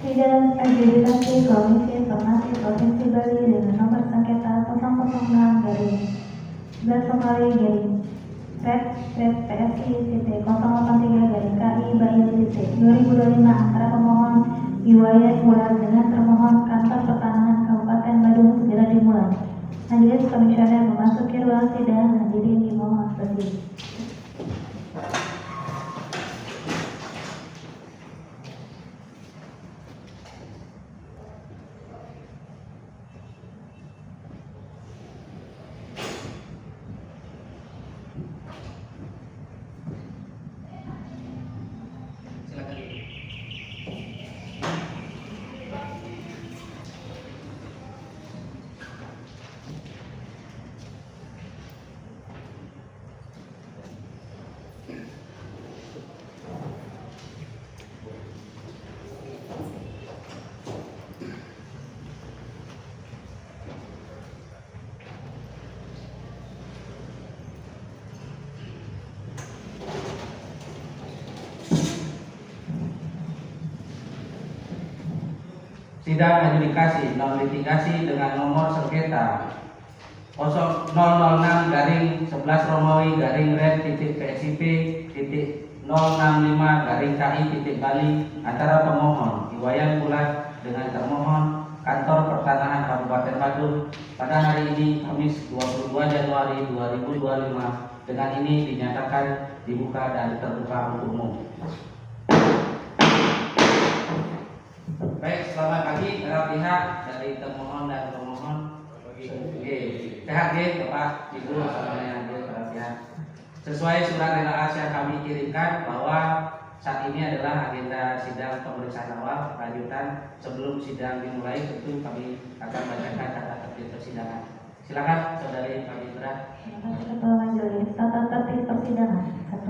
Sidang Administrasi Komisi Informasi Provinsi Bali dengan nomor sengketa 006-PSI-083-KI-2025 antara pemohon Iwayan Bulan dengan termohon Kantor Pertanahan Kabupaten Badung segera dimulai. Majelis Komisioner memasuki ruang sidang. Hadirin dimohon berdiri. Sidang adjudikasi non litigasi dengan nomor sengketa 006-11 Romawi /PSIP.065-KI.Bali antara pemohon Iwayan Bulan dengan termohon Kantor Pertanahan Kabupaten Badung pada hari ini Kamis 22 Januari 2025 dengan ini dinyatakan dibuka dan terbuka untuk umum. Baik, selamat pagi para pihak dari termohon dan pemohon. Sehat Bapak Ibu semuanya hadir para pihak. Sesuai surat relaas yang kami kirimkan bahwa saat ini adalah agenda sidang pemeriksaan awal lanjutan. Sebelum sidang dimulai tentu kami akan bacakan tata tertib persidangan. Silakan Saudari Pak Indra. Ketua Majelis, tata tertib persidangan. 1.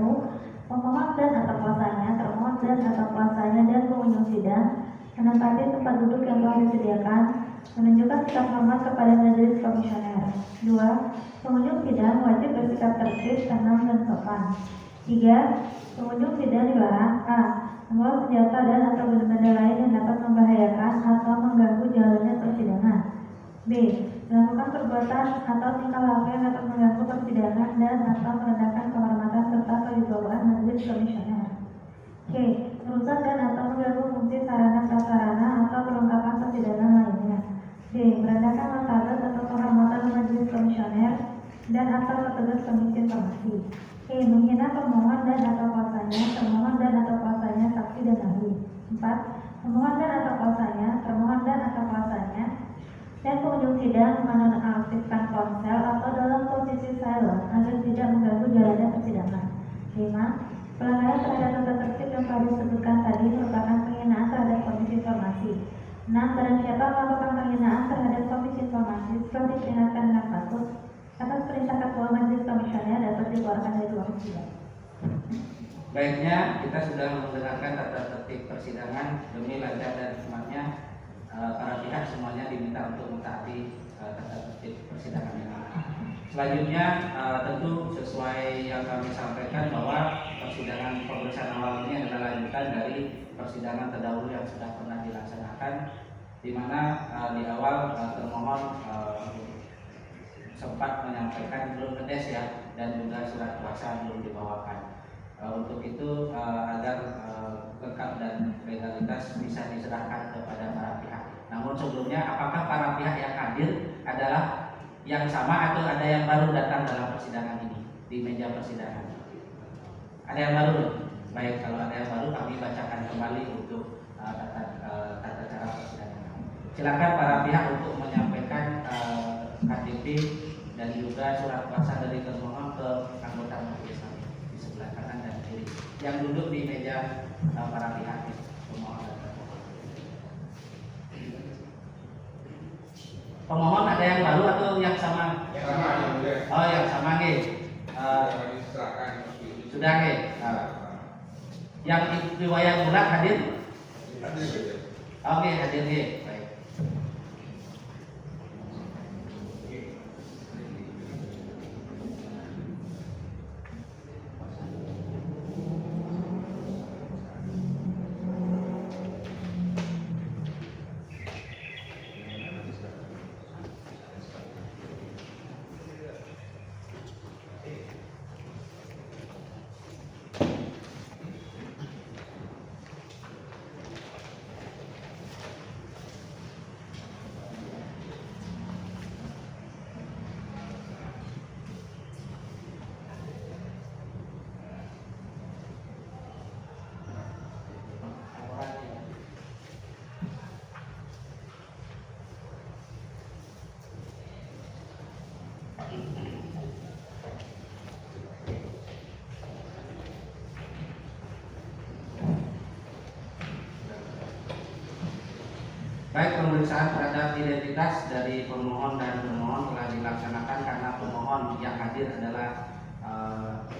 Pemohon dan atau kuasanya, termohon dan atau kuasanya dan pengunjung sidang menempati tempat duduk yang telah disediakan, menunjukkan sikap hormat kepada Majelis Komisioner. 2. Pengunjung sidang wajib bersikap tertib, tenang, dan sopan. 3. Pengunjung sidang dilarang a. membawa senjata dan atau benda-benda lain yang dapat membahayakan atau mengganggu jalannya persidangan. b. Melakukan perbuatan atau tingkah laku yang dapat mengganggu persidangan dan atau merendahkan kehormatan serta kewibawaan Majelis Komisioner. c. Merusak dan atau mengganggu fungsi sarana prasarana atau perlengkapan persidangan lainnya. d. Merendahkan martabat atau kehormatan Majelis Komisioner dan atau petugas Komisi Informasi. e. Menghina pemohon dan atau kuasanya, termohon dan atau kuasanya, saksi dan ahli. 4. Pemohon dan atau kuasanya, termohon dan atau kuasanya dan pengunjung sidang menonaktifkan ponsel atau dalam posisi silent agar tidak mengganggu jalannya persidangan. 5. Pelanggaran terhadap tata tertib yang telah disebutkan tadi merupakan penghinaan terhadap Komisi Informasi. 6. Barang siapa melakukan penghinaan terhadap Komisi Informasi setelah diperingatkan dengan patut atas perintah Ketua Majelis Komisioner dapat dikeluarkan dari ruang sidang. Baiknya, kita sudah mendengarkan tata tertib persidangan. Demi lancar dan hikmatnya, para pihak semuanya diminta untuk mentaati tata tertib persidangan ini. Selanjutnya, tentu sesuai yang kami sampaikan bahwa persidangan pemeriksaan awal ini adalah lanjutan dari persidangan terdahulu yang sudah pernah dilaksanakan, di mana di awal termohon sempat menyampaikan belum ngedes ya, dan juga surat kuasa belum dibawakan. Untuk itu agar lengkap dan legalitas bisa diserahkan kepada para pihak. Namun sebelumnya, apakah para pihak yang hadir adalah yang sama atau ada yang baru datang dalam persidangan ini di meja persidangan? Ada yang baru? Baik, kalau ada yang baru kami bacakan kembali untuk tata cara persidangan. Silakan para pihak untuk menyampaikan KTP dan juga surat kuasa dari termohon ke anggota majelis di sebelah kanan dan kiri yang duduk di meja para pihak pemohon dan termohon. Pemohon ada yang baru atau yang sama? Yang sama. Oh, yang sama nih. Sudah nih. Yang riwayat bulat hadir? Oke, hadir nih. Baik. Baik, pemeriksaan terhadap identitas dari pemohon dan termohon telah dilaksanakan karena pemohon yang hadir adalah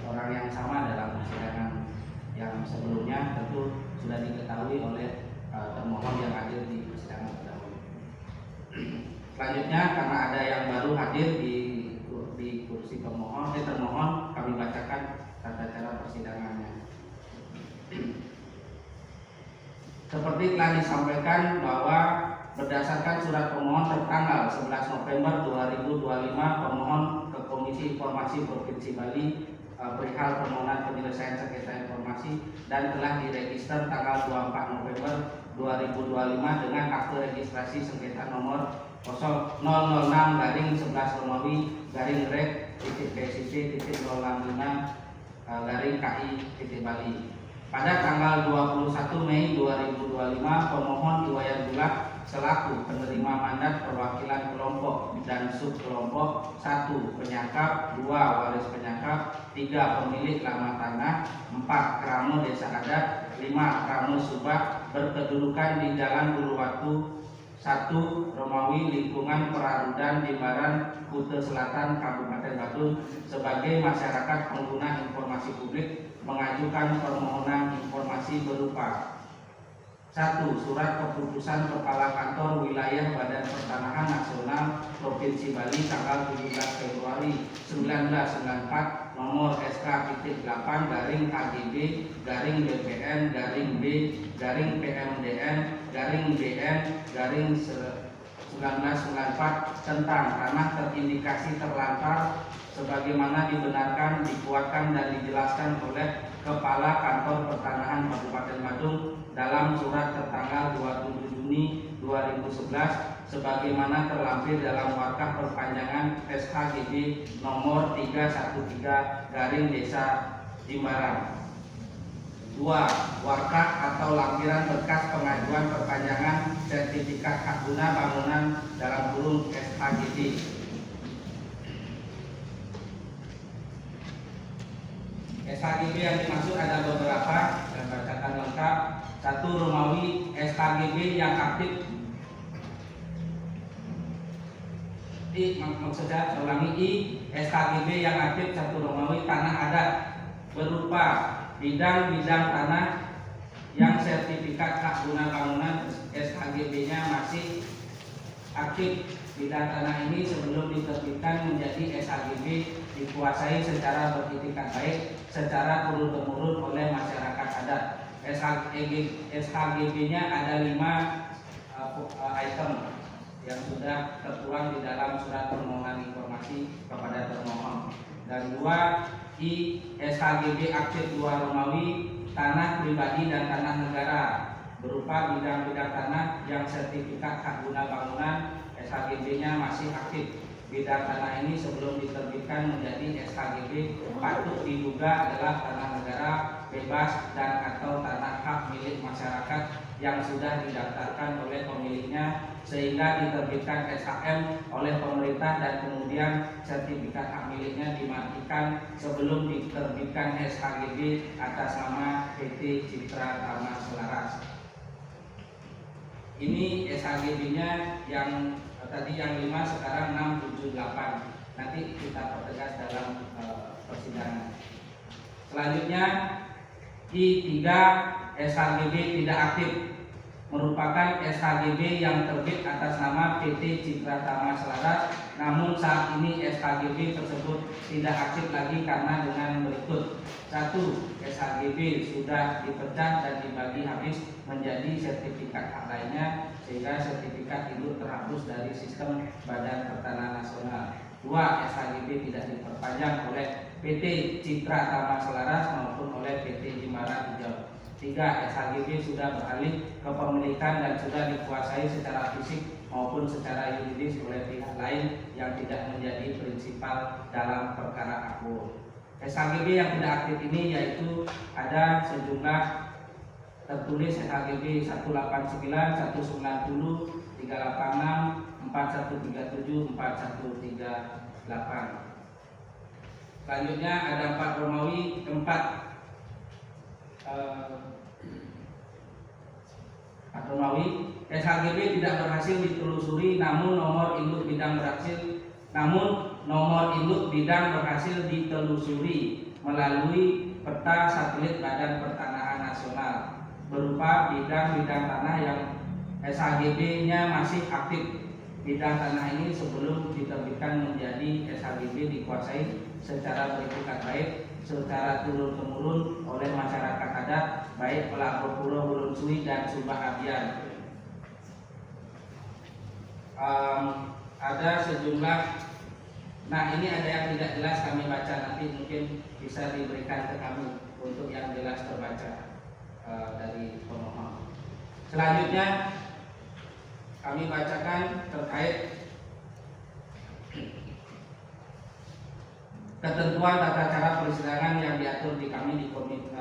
orang yang sama dalam persidangan yang sebelumnya, tentu sudah diketahui oleh termohon yang hadir di persidangan terdahulu. Selanjutnya, karena ada yang baru hadir di kursi termohon, kami bacakan tata cara persidangannya. Seperti telah disampaikan bahwa berdasarkan surat pemohon tertanggal 11 November 2025, pemohon ke Komisi Informasi Provinsi Bali perihal permohonan penyelesaian sengketa informasi dan telah diregister tanggal 24 November 2025 dengan akte registrasi sengketa nomor 006/11 Romawi /REC-PCC.065/KI Bali. Pada tanggal 21 Mei 2025, pemohon Iwayan Bulat selaku penerima mandat perwakilan kelompok dan subkelompok 1. Penyangkap, 2. Waris penyangkap, 3. Pemilik lama tanah, 4. Kramo desa adat, 5. Kramo subak berkedudukan di Jalan Buluwatu 1 Romawi lingkungan Perarudan Jimbaran Kute Selatan Kabupaten Badung sebagai masyarakat pengguna informasi publik mengajukan permohonan informasi berupa 1. Surat keputusan Kepala Kantor Wilayah Badan Pertanahan Nasional Provinsi Bali tanggal 17 Februari 1994 nomor SK-BN-BN-BN-BN-1994 tentang tanah terindikasi terlantar sebagaimana dibenarkan, dikuatkan dan dijelaskan oleh Kepala Kantor Pertanahan Kabupaten Badung dalam surat tertanggal 27 Juni 2011 sebagaimana terlampir dalam warkah perpanjangan SHGB nomor 313/Desa Jimbaran. 2. Warkah atau lampiran berkas pengajuan perpanjangan sertifikat hak guna bangunan dalam kurung SHGB. SHGB yang dimaksud ada beberapa, saya bacakan lengkap. 1. Romawi SHGB yang aktif maksudnya ulangi I SHGB yang aktif 1 Romawi tanah adat berupa bidang-bidang tanah yang sertifikat hak guna bangunan SHGB-nya masih aktif. Bidang tanah ini sebelum diterbitkan menjadi SHGB dikuasai secara beritikat baik secara turun-temurun oleh masyarakat adat. SHGB-nya ada 5 item yang sudah tertuang di dalam surat permohonan informasi kepada termohon. Dan 2. I SHGB aktif 2 Romawi tanah pribadi dan tanah negara berupa bidang-bidang tanah yang sertifikat hak guna bangunan SHGB-nya masih aktif. Bidang tanah ini sebelum diterbitkan menjadi SHGB patut diduga adalah tanah negara bebas dan atau tanah hak milik masyarakat yang sudah didaftarkan oleh pemiliknya sehingga diterbitkan SHM oleh pemerintah dan kemudian sertifikat hak miliknya dimatikan sebelum diterbitkan SHGB atas nama PT Citra Tama Selaras. Ini SHGB-nya yang tadi yang 5, sekarang 6, 7, 8. Nanti kita pertegas dalam persidangan. Selanjutnya I3 SHGB tidak aktif merupakan SHGB yang terbit atas nama PT Citra Tama Selaras, namun saat ini SHGB tersebut tidak aktif lagi karena dengan berikut. 1. SHGB sudah dipecah dan dibagi habis menjadi sertifikat hak lainnya sehingga sertifikat itu terhapus dari sistem Badan Pertanahan Nasional. 2. SHGB tidak diperpanjang oleh PT Citra Tama Selaras maupun oleh PT Jimbaran Hijau. 3. SHGB sudah beralih kepemilikan dan sudah dikuasai secara fisik maupun secara yuridis oleh pihak lain yang tidak menjadi prinsipal dalam perkara aku. SHGB yang tidak aktif ini yaitu ada sejumlah tertulis SHGB 189, 190, 386, 4137, 4138. Selanjutnya ada 4 Romawi, 4 Romawi, SHGB tidak berhasil ditelusuri, namun nomor induk bidang berhasil ditelusuri melalui peta satelit Badan Pertanahan Nasional berupa bidang-bidang tanah yang SHGB-nya masih aktif. Bidang tanah ini sebelum diterbitkan menjadi SHGB dikuasai secara bertingkat baik, secara turun-temurun oleh masyarakat adat, baik pelapor Pura Ulun Suwi dan Sumba Abian. Ada sejumlah, nah ini ada yang tidak jelas kami baca, nanti mungkin bisa diberikan ke kami untuk yang jelas terbaca dari pemohon. Selanjutnya kami bacakan terkait ketentuan tata cara persidangan yang diatur di kami di Komite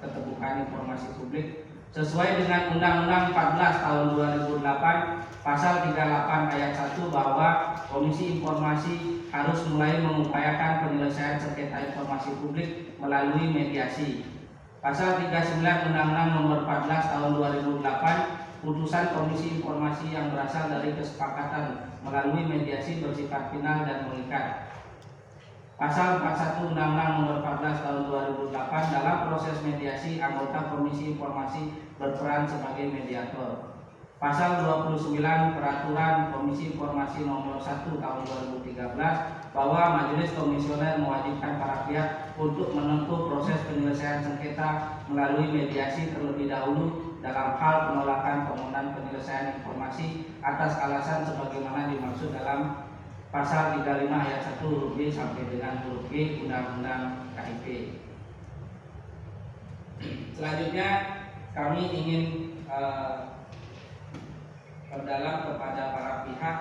Keterbukaan Informasi Publik sesuai dengan Undang-Undang 14 tahun 2008 pasal 38 ayat 1 bahwa Komisi Informasi harus mulai mengupayakan penyelesaian sengketa informasi publik melalui mediasi. Pasal 39 Undang-Undang Nomor 14 tahun 2008 putusan Komisi Informasi yang berasal dari kesepakatan melalui mediasi bersifat final dan mengikat. Pasal 41 Undang-Undang Nomor 14 tahun 2008 dalam proses mediasi anggota Komisi Informasi berperan sebagai mediator. Pasal 29 Peraturan Komisi Informasi Nomor 1 tahun 2013 bahwa Majelis Komisioner mewajibkan para pihak untuk menempuh proses penyelesaian sengketa melalui mediasi terlebih dahulu dalam hal penolakan permohonan penyelesaian informasi atas alasan sebagaimana dimaksud dalam pasal 35 ayat 1 huruf B sampai dengan huruf G Undang-Undang KIP. Selanjutnya kami ingin perdalam kepada para pihak,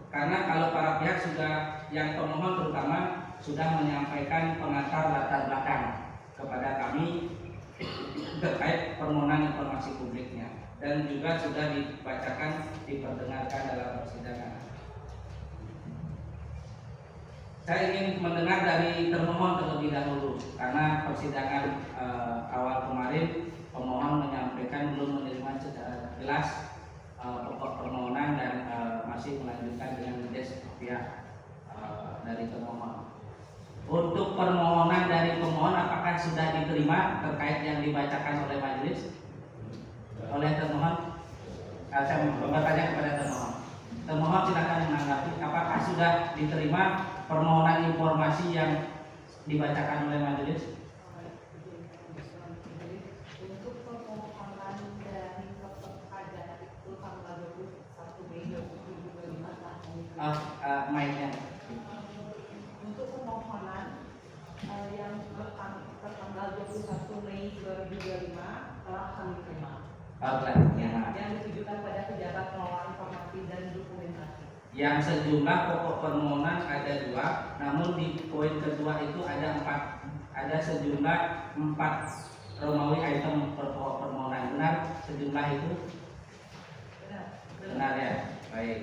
karena kalau para pihak sudah, yang pemohon terutama sudah menyampaikan pengantar latar belakang kepada kami terkait permohonan informasi publiknya dan juga sudah dibacakan, diperdengarkan dalam persidangan. Saya ingin mendengar dari termohon terlebih dahulu, karena persidangan awal kemarin pemohon menyampaikan belum menerima secara jelas pokok permohonan dan masih melanjutkan dengan mendes pihak dari termohon. Untuk permohonan dari pemohon apakah sudah diterima terkait yang dibacakan oleh majelis oleh termohon? Saya bertanya kepada termohon. Termohon silakan menanggapi apakah sudah diterima permohonan informasi yang dibacakan oleh majelis? Untuk permohonan dari kepada itu tanggal 21 Mei 2025 Mainnya. Untuk permohonan yang tertanggal 21 Mei 2025 telah kami terima. Yang ditujukan pada pejabat pengelola informasi dan dokumentasi. Yang sejumlah pokok permohonan ada 2, namun di poin kedua itu ada 4. Ada sejumlah 4 Romawi item pokok permohonan. Benar sejumlah itu? Benar ya. Baik.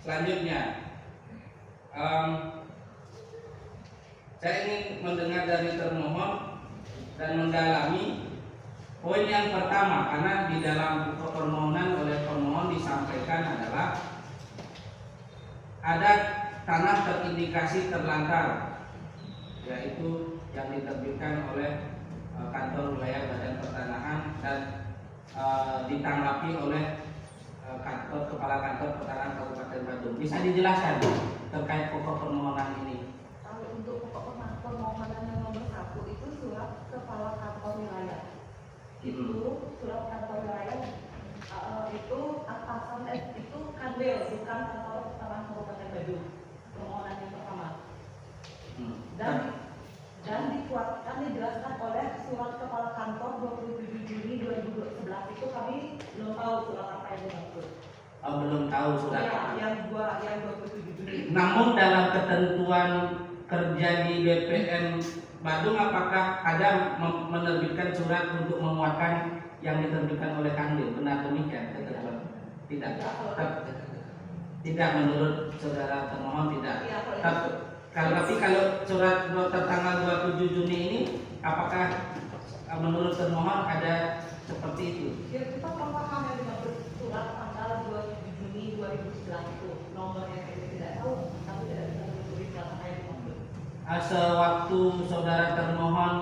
Selanjutnya, saya ingin mendengar dari termohon dan mendalami poin yang pertama, karena di dalam pokok permohonan oleh pemohon disampaikan adalah ada tanah terindikasi terlantar, yaitu yang diterbitkan oleh kantor wilayah Badan Pertanahan dan ditanggapi oleh Kepala Kantor Pertanahan Kabupaten Bandung. Bisa dijelaskan terkait pokok permohonan ini? Kalau untuk pokok permohonan yang nomor 1 itu surat Kepala Kantor Wilayah. Itu surat kantor wilayah itu atasan itu Kanwil, bukan kantor pertanahan Kabupaten Bandung. Permohonan yang pertama. Dan dikuatkan dijelaskan oleh surat kepala kantor 27 Juni 2011 itu kami belum tahu surat apa yang dimaksud. Belum tahu surat. Ya, yang 27 Juni. Namun dalam ketentuan kerja di BPN Bandung apakah ada menerbitkan surat untuk menguatkan yang diterbitkan oleh Kanwil? Benar demikian ketentuan? Tidak. Tidak menurut saudara termohon tidak. Tapi kalau surat tertanggal 27 Juni ini apakah menurut termohon ada seperti itu. Ya, kita pemahaman dengan surat tanggal 27 Juni 2011 itu nomornya saya tidak tahu, tapi tidak bisa menulis data saya dimaksud. Sewaktu saudara termohon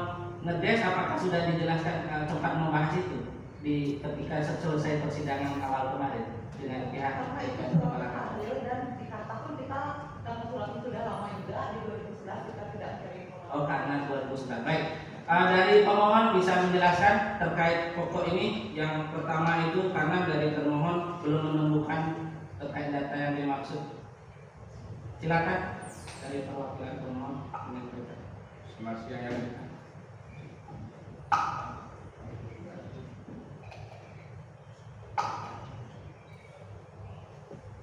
ngedes, apakah sudah dijelaskan sempat membahas itu di ketika selesai persidangan awal kemarin dengan pihak Karena itu surat adil dan dikatakan kita karena surat itu sudah lama juga di 2011 kita tidak cari informasi. Oh, karena 2009. Baik. Dari pemohon bisa menjelaskan terkait pokok ini. Yang pertama itu karena dari termohon belum menemukan terkait data yang dimaksud. Silakan dari perwakilan pemohon. Selamat siang ya.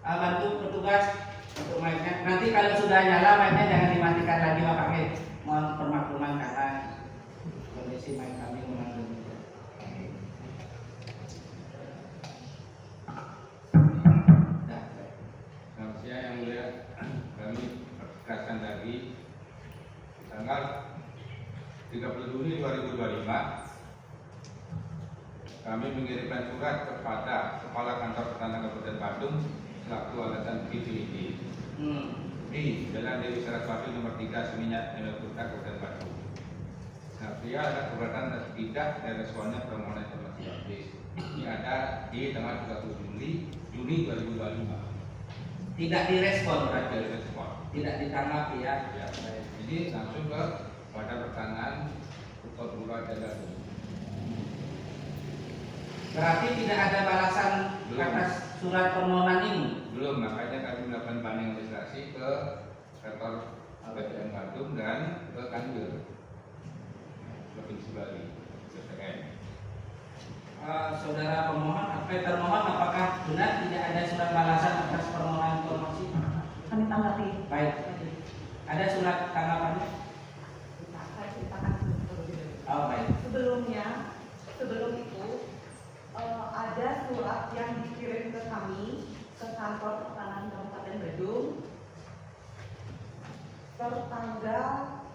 Bantu petugas untuk mic-nya. Nanti kalau sudah nyala mic-nya jangan dimatikan lagi Bapak Mik. Mohon permakluman karena kondisi mic kami memang demikian. Nah, Selamat siang yang mulia. Kami pertegaskan lagi tanggal 30 Juni 2025 kami mengirimkan surat kepada Kepala Kantor Pertanahan Kabupaten Bandung selaku alasan PPID di Jalan Dewi Saraswati nomor 3 Seminyak Putra Kabupaten Bandung. Nah, dia ada keberatan dan tidak dari responnya permohonan informasi habis. Ini ada di tanggal 30 Juni 2025. tidak direspon Tidak berarti. direspon. Tidak ditanggapi ya. Ya, jadi langsung ke pada pertanyaan Kepala Lurah Jalan. Berarti tidak ada balasan Belum. atas surat permohonan ini. Belum, makanya kami melakukan banding administrasi ke kantor BPN Bandung dan ke Kanwil Provinsi Bali BPN. Saudara pemohon, termohon, apakah benar tidak ada surat balasan atas permohonan informasi? Kami tanggapi. Baik. Ada surat tanggapannya? Saya ceritakan terlebih dahulu. Oh, baik. Sebelum itu ada surat yang dikirim ke kami ke kantor pertanahan Kabupaten Bandung tertanggal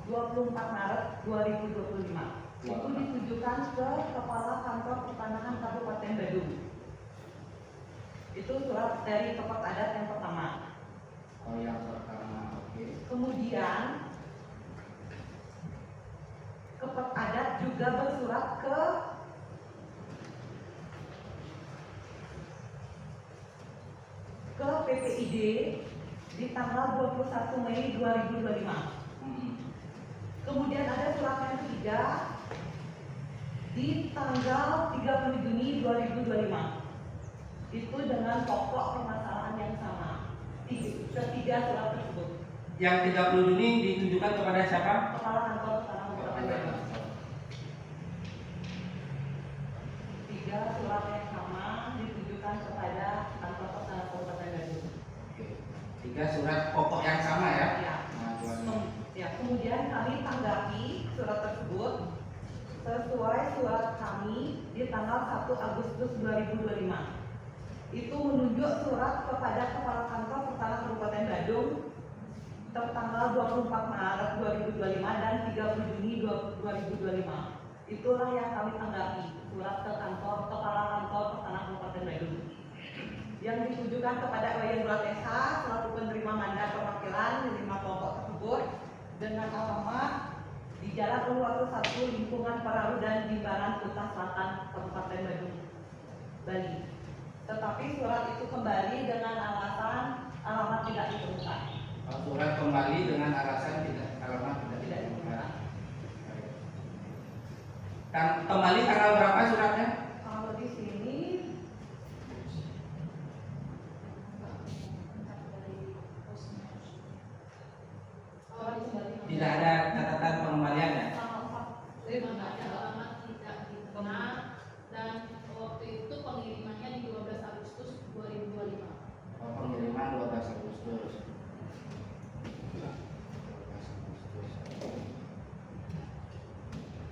24 Maret 2025. Itu ditujukan ke Kepala Kantor Pertanahan Kabupaten Bandung. Itu surat dari Kepala Adat yang pertama. Oh, yang pertama, oke. Kemudian Kepala Adat juga bersurat ke PPID di tanggal 21 Mei 2025. Kemudian ada surat yang ketiga di tanggal 30 Juni 2025. Itu dengan pokok permasalahan yang sama. Ketiga surat tersebut. Yang 30 Juni ditujukan kepada siapa? Kepala Kantor Pertanahan Kabupaten Bandung. Tiga surat yang sama ditujukan kepada Kantor Pertanahan Kabupaten Bandung. Oke. 3 surat pokok yang sama ya? Ya. Pengajuannya. Ya, kemudian kami tanggapi surat tersebut sesuai surat kami di tanggal 1 Agustus 2025. Itu menunjuk surat kepada Kepala Kantor Pertanahan Kabupaten Bandung tertanggal 24 Maret 2025 dan 30 Juni 2025. Itulah yang kami tanggapi, surat ke kantor Kepala Kantor Pertanahan Kabupaten Bandung yang ditujukan kepada Wayan Bulat SH selaku penerima mandat perwakilan di 5 kelompok tersebut dengan alamat di Jalan Uluwatu 1 Lingkungan Parahu dan Jimbaran Kuta Selatan Kabupaten Bandung, Bali. Tetapi surat itu kembali dengan alamat tidak ditemukan. Surat kembali dengan alasan alamat tidak ditemukan. Kembali tanggal berapa suratnya? Kalau di sini Tidak ada catatan pengembaliannya. Dan waktu itu pengirimannya di 12 Agustus 2025. Pengiriman 12 Agustus.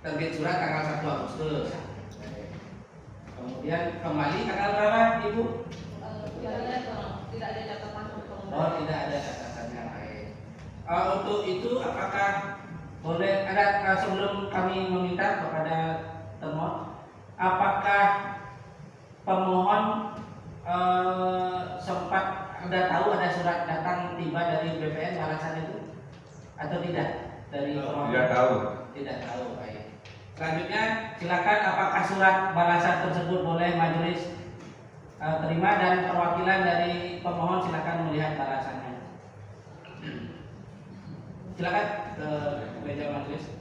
Terbit surat tanggal 1 Agustus. Kemudian kembali tanggal berapa, Ibu? tidak ada catatan untuk Oh, tidak ada catatannya. Baik. Untuk itu apakah boleh ada sebelum kami meminta kepada termohon, apakah pemohon sempat udah tahu ada surat datang tiba dari BPN balasan itu atau tidak dari pemohon? Tidak tahu. Tidak tahu, baik. Selanjutnya silakan apakah surat balasan tersebut boleh majelis terima, dan perwakilan dari pemohon silakan melihat balasannya. Silakan ke meja majelis.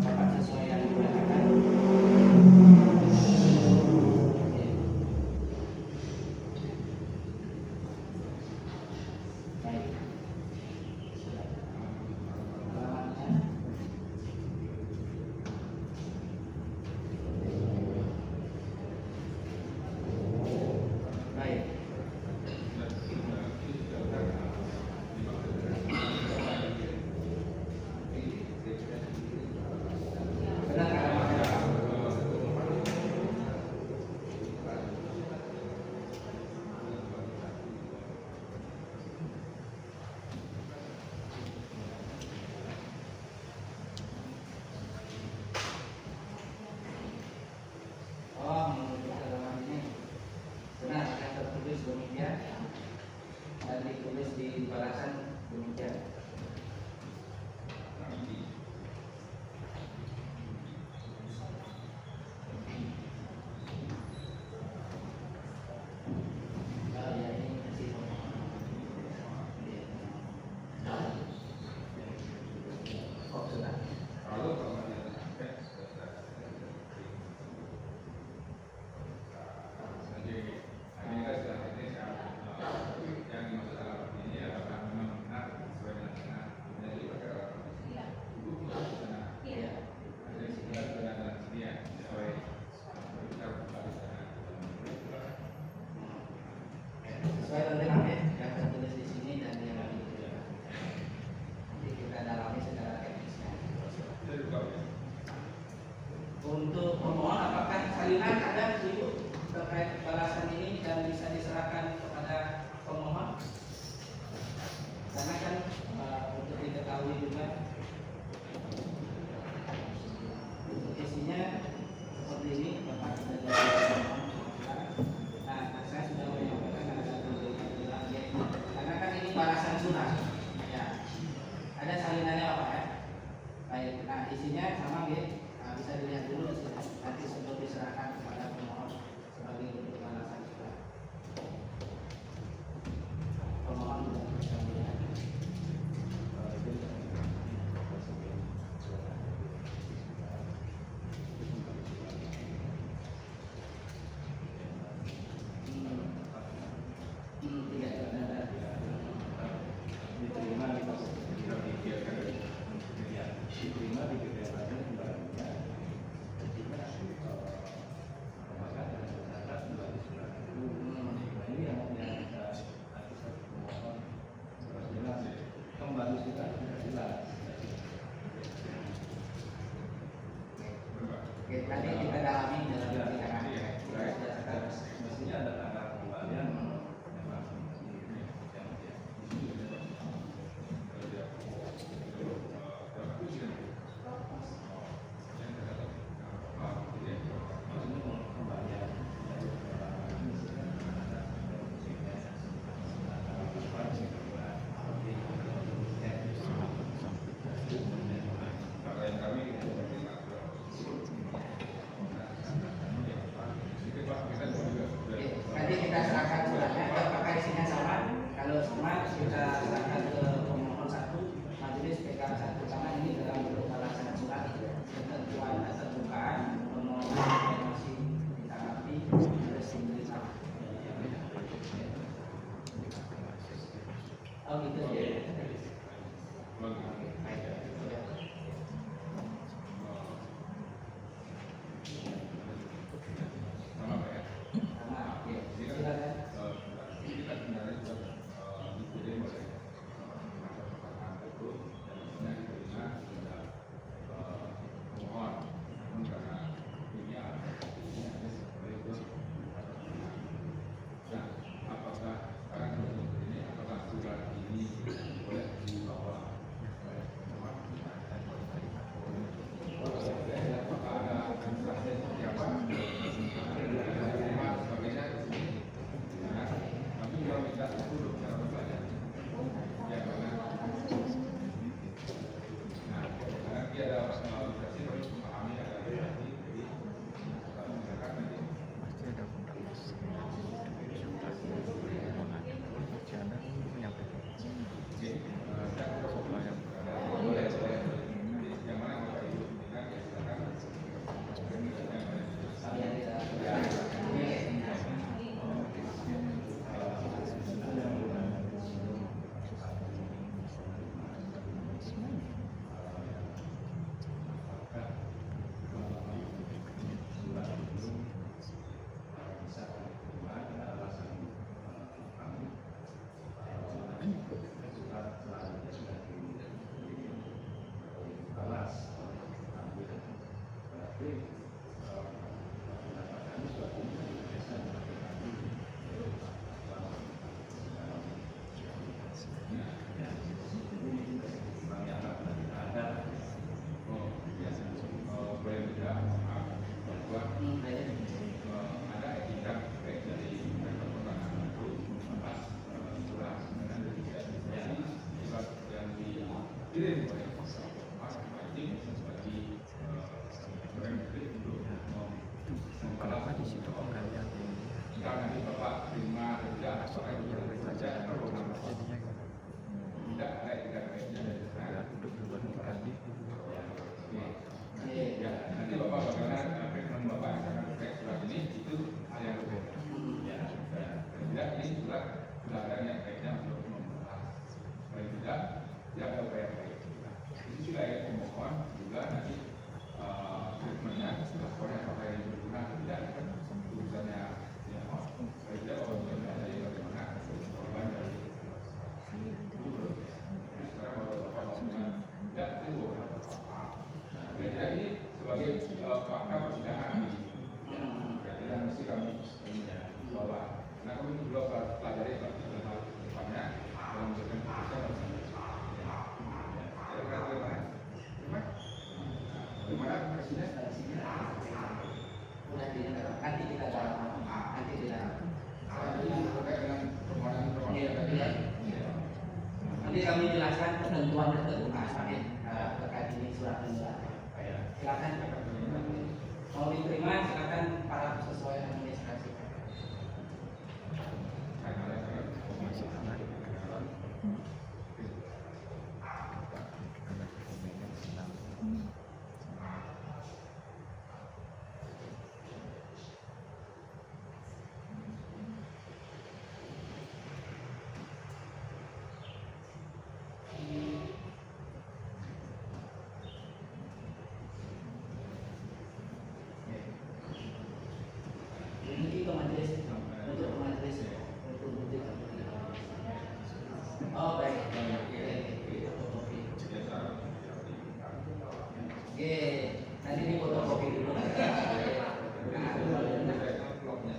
Bapak sesuai yang dikatakan. Baik. Alamatnya. Baik. Benar alamatnya. Oh, menurut alamat ini benar yang tertulis demikian dan ditulis di balasan demikian. Oh, ya, ini kasih oh, sudah. Sesuai nanti yang tertulis di sini dan yang nanti kita dalami secara teknisnya. Untuk pemohon, apakah salinan ada Ibu terkait balasan ini dan bisa diserahkan kepada pemohon? Karena kan untuk diketahui juga untuk isinya seperti ini, Bapak sudah jelaskan. Nah, saya sudah menyampaikan ada tulisan karena kan ini balasan surat. Ya, ada salinannya Bapak ya. Baik, nah isinya sama gitu. Nah, bisa dilihat dulu di sini. Nanti sebelum diserahkan kepada pemohon sebagai bentuk balasan surat. Pemohon sudah bisa melihat. Tidak ada. Oke, nanti kita dalami dalam persidangan. Mestinya ada tanda pengembalian. Nanti kita serahkan suratnya, apakah isinya sama? Kalau sama, kita serahkan ke pemohon satu, majelis pegang satu, karena ini dalam bentuk balasan surat. Ketentuan keterbukaan pemohon yang masih ditanggapi harus diterima. Oh gitu ya. Oke, baik. Sama Pak ya. Sama, oke. Silakan. Kita sebenarnya juga dikirim oleh itu dan diterima pemohon, namun karena ini ada seperti itu. Nah, apakah sekarang Apakah nanti Bapak terima atau tidak? Apakah itu saja atau tidak ada tidak baiknya dari sana. Ya, nanti Bapak bagaimana treatment Bapak akan pakai surat ini itu hal yang berbeda. Ya, tidak ini surat sudah ada yang baiknya untuk membahas. Kalau tidak, tidak ada upaya baik. Itu juga ya pemohon juga nanti treatmentnya laporan apakah yang berguna atau tidak kan urusannya ya. Kalau tidak Bapak bisa mengajari bagaimana korban dari sekarang kalau Bapak maksudnya tidak itu jadi ini sebagai fakta persidangan jadi mesti kami bawa karena kami juga pelajari dalam depannya dalam memberikan keputusan bagaimana presiden Dari sini udah didengar. Nanti kita dalam, nanti di dalam. terkait dengan permohonan Iya, tadi kan nanti kami jelaskan ketentuan-ketentuan terkait ini surat penjelasan. Silakan mau diterima, silakan para sesuai administrasi. Ini ke majelis, untuk majelis, untuk bukti. Oh baik, oke, nanti di fotokopi dulu.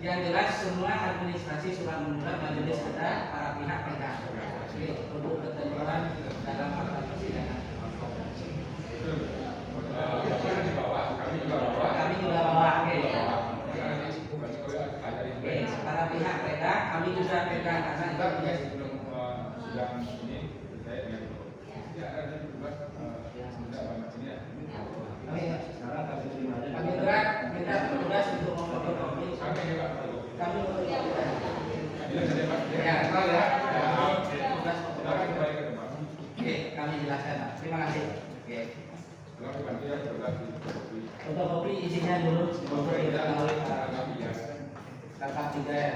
Yang jelas semua administrasi surat menyurat majelis ada para pihak pegang. Oke, untuk ketentuan dalam fakta persidangan. Kami juga bawa. Oke, para pihak pegang, kami juga pegang karena itu menjadi sebelum sidang ini saya dengan ya ada juga sudah banyak ini ya. sekarang kami terima. Kami berat, kita bertugas untuk memfotokopi. Kami ini Pak. Kami memfotokopi. Ini saja Pak. Ya, tahu ya. Tugas Silakan fotokopi. kembali ke tempat. Oke, kami jelaskan. Pak. Terima kasih. Oke. Tolong dibantu ya berbagi fotokopi. Fotokopi isinya dulu untuk diketahui Kami ya. kakak tiga ya.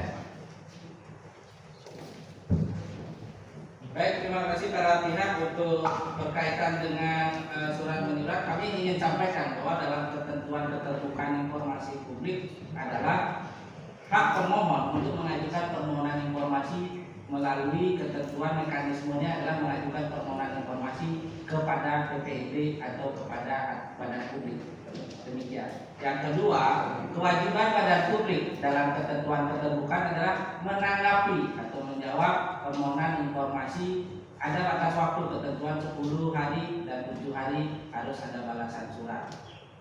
Baik, terima kasih para pihak untuk berkaitan dengan surat menyurat. Kami ingin sampaikan bahwa dalam ketentuan keterbukaan informasi publik adalah hak pemohon untuk mengajukan permohonan informasi melalui ketentuan mekanismenya adalah mengajukan permohonan informasi kepada PPID atau kepada badan publik. Demikian. Yang kedua, kewajiban badan publik dalam ketentuan keterbukaan adalah menanggapi atau menjawab permohonan informasi. Ada batas waktu ketentuan 10 hari dan 7 hari harus ada balasan surat.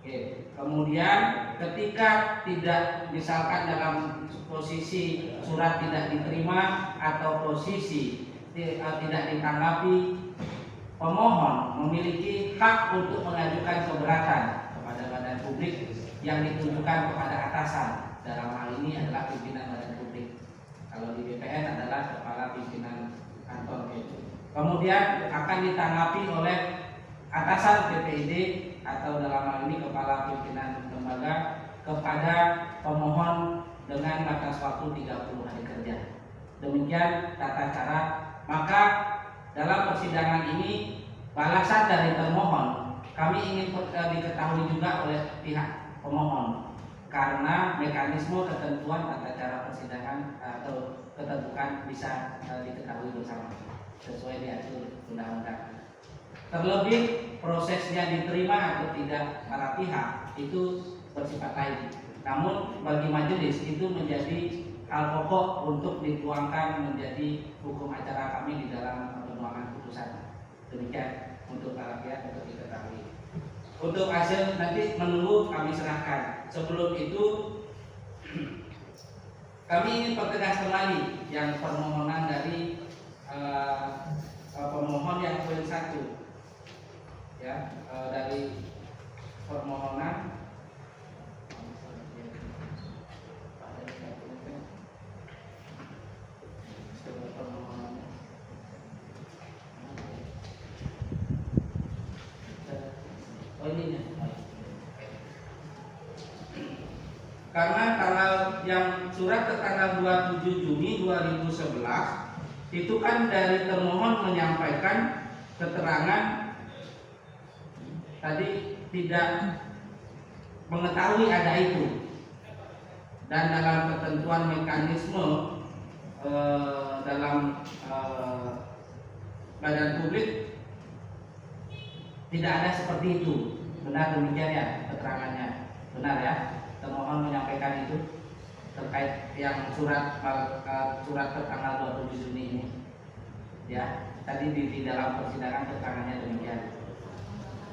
Oke. Kemudian ketika tidak misalkan dalam posisi surat tidak diterima atau posisi tidak ditanggapi, pemohon memiliki hak untuk mengajukan keberatan kepada badan publik yang ditujukan kepada atasan. Dalam hal ini adalah pimpinan badan publik. Kalau di BPN adalah kepala pimpinan kantor. Kemudian akan ditanggapi oleh atasan PPID atau dalam hal ini kepala pimpinan lembaga kepada pemohon dengan batas waktu 30 hari kerja. Demikian tata cara. Maka dalam persidangan ini balasan dari termohon kami ingin diketahui juga oleh pihak pemohon karena mekanisme ketentuan tata cara persidangan atau ketentuan bisa diketahui bersama sesuai diatur undang-undang. Terlebih prosesnya diterima atau tidak para pihak itu bersifat lain. Namun bagi majelis itu menjadi hal pokok untuk dituangkan menjadi hukum acara kami di dalam penuangan putusan. Demikian untuk para pihak untuk diketahui. Untuk hasil nanti menunggu kami serahkan. Sebelum itu kami ingin pertegas kembali yang permohonan dari pemohon yang poin 1 ya, dari permohonan ininya. Karena tanggal yang surat tertanggal 27 Juni 2011 itu kan dari termohon menyampaikan keterangan tadi tidak mengetahui ada itu, dan dalam ketentuan mekanisme dalam badan publik tidak ada seperti itu. Benar demikian ya keterangannya, benar ya? Termohon menyampaikan itu terkait yang surat tertanggal 27 Juni ini. Ya, tadi di dalam persidangan keterangannya demikian.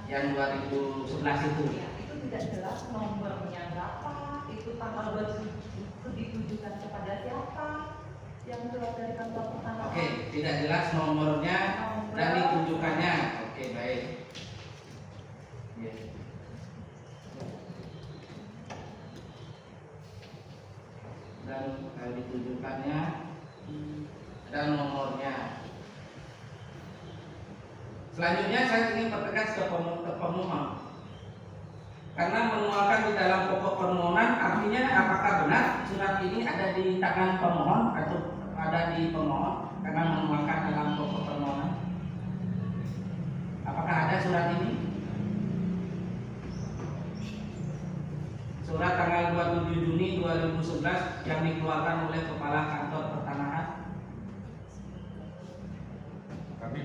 Yang 2011 itu. Itu tidak jelas nomornya berapa, itu tanggal 27 itu ditujukan kepada siapa, yang surat dari kantor pertama. Oke, tidak jelas nomornya dan ditujukannya. Oke, baik. Yes. Dan ditujukannya dan nomornya. Selanjutnya saya ingin pertegas ke pemohon, karena menuangkan di dalam pokok permohonan, artinya apakah benar surat ini ada di tangan pemohon atau ada di pemohon, karena menuangkan dalam pokok permohonan. Apakah ada surat ini? Surat tanggal 27 Juni 2011 yang dikeluarkan oleh Kepala Kantor Pertanahan. Kami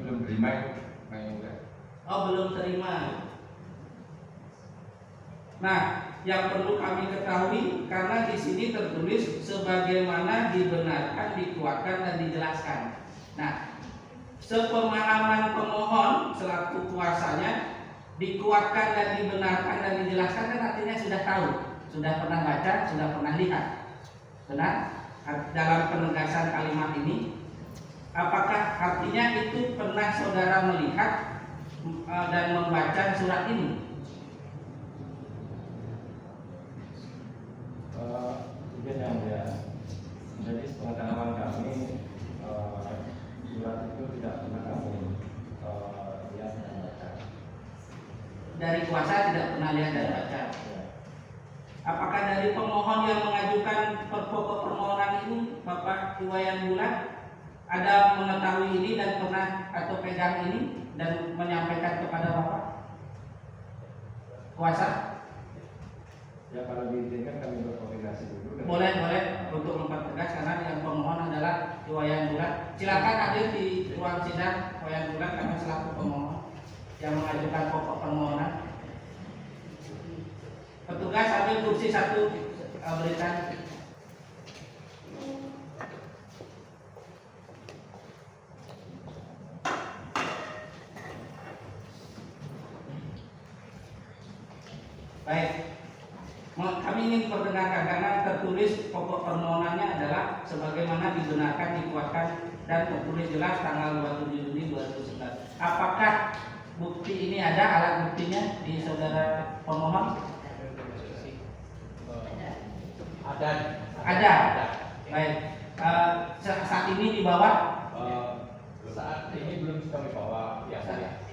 belum terima itu, Oh, belum terima. Nah, yang perlu kami ketahui, karena di sini tertulis sebagaimana dibenarkan, dikuatkan dan dijelaskan. Nah, sepemahaman pemohon selaku kuasanya, dikuatkan dan dibenarkan dan dijelaskan kan artinya sudah tahu, sudah pernah baca, sudah pernah lihat. Benar? Dalam penegasan kalimat ini, apakah artinya itu pernah saudara melihat dan membaca surat ini? Mungkin yang mulia, jadi pengetahuan kami surat itu tidak pernah kami lihat dan baca. Dari kuasa tidak pernah lihat dan baca. Apakah dari pemohon yang mengajukan pokok permohonan ini, Bapak Iwayan Bulan, ada mengetahui ini dan pernah atau pegang ini dan menyampaikan kepada Bapak kuasa? Ya kalau diizinkan kami berkoordinasi dulu. Boleh untuk mempertegas, karena yang pemohon adalah Iwayan Bulan. Silakan hadir di ruang sidang Iwayan Bulan karena selaku pemohon yang mengajukan pokok permohonan. Petugas ambil kursi satu, berikan. Baik, kami ingin perdengarkan karena tertulis pokok permohonannya adalah sebagaimana dibenarkan, dikuatkan dan tertulis jelas tanggal 27 Juni 2011. Apakah bukti ini ada, alat buktinya di saudara pemohon? Ada. Baik. Saat ini dibawa? Saat ini belum kami bawa. Ya,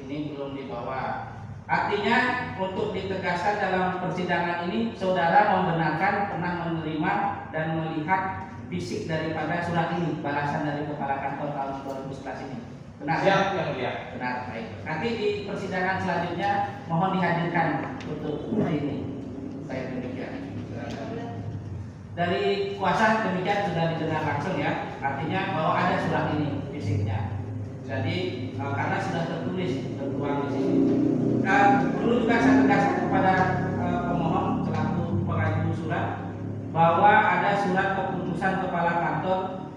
ini belum dibawa. Artinya untuk ditegaskan dalam persidangan ini, saudara membenarkan pernah menerima dan melihat fisik daripada surat ini, balasan dari Kepala Kantor tahun 2011 ini. Benar? Siap, yang mulia. Benar, baik. Nanti di persidangan selanjutnya mohon dihadirkan untuk ini. Baik, demikian. Dari kuasa demikian sudah didengar langsung ya, artinya bahwa ada surat ini fisiknya. Jadi karena sudah tertulis tertuang di sini. Perlu juga saya tegaskan kepada pemohon selaku pengajuan surat bahwa ada surat keputusan Kepala Kantor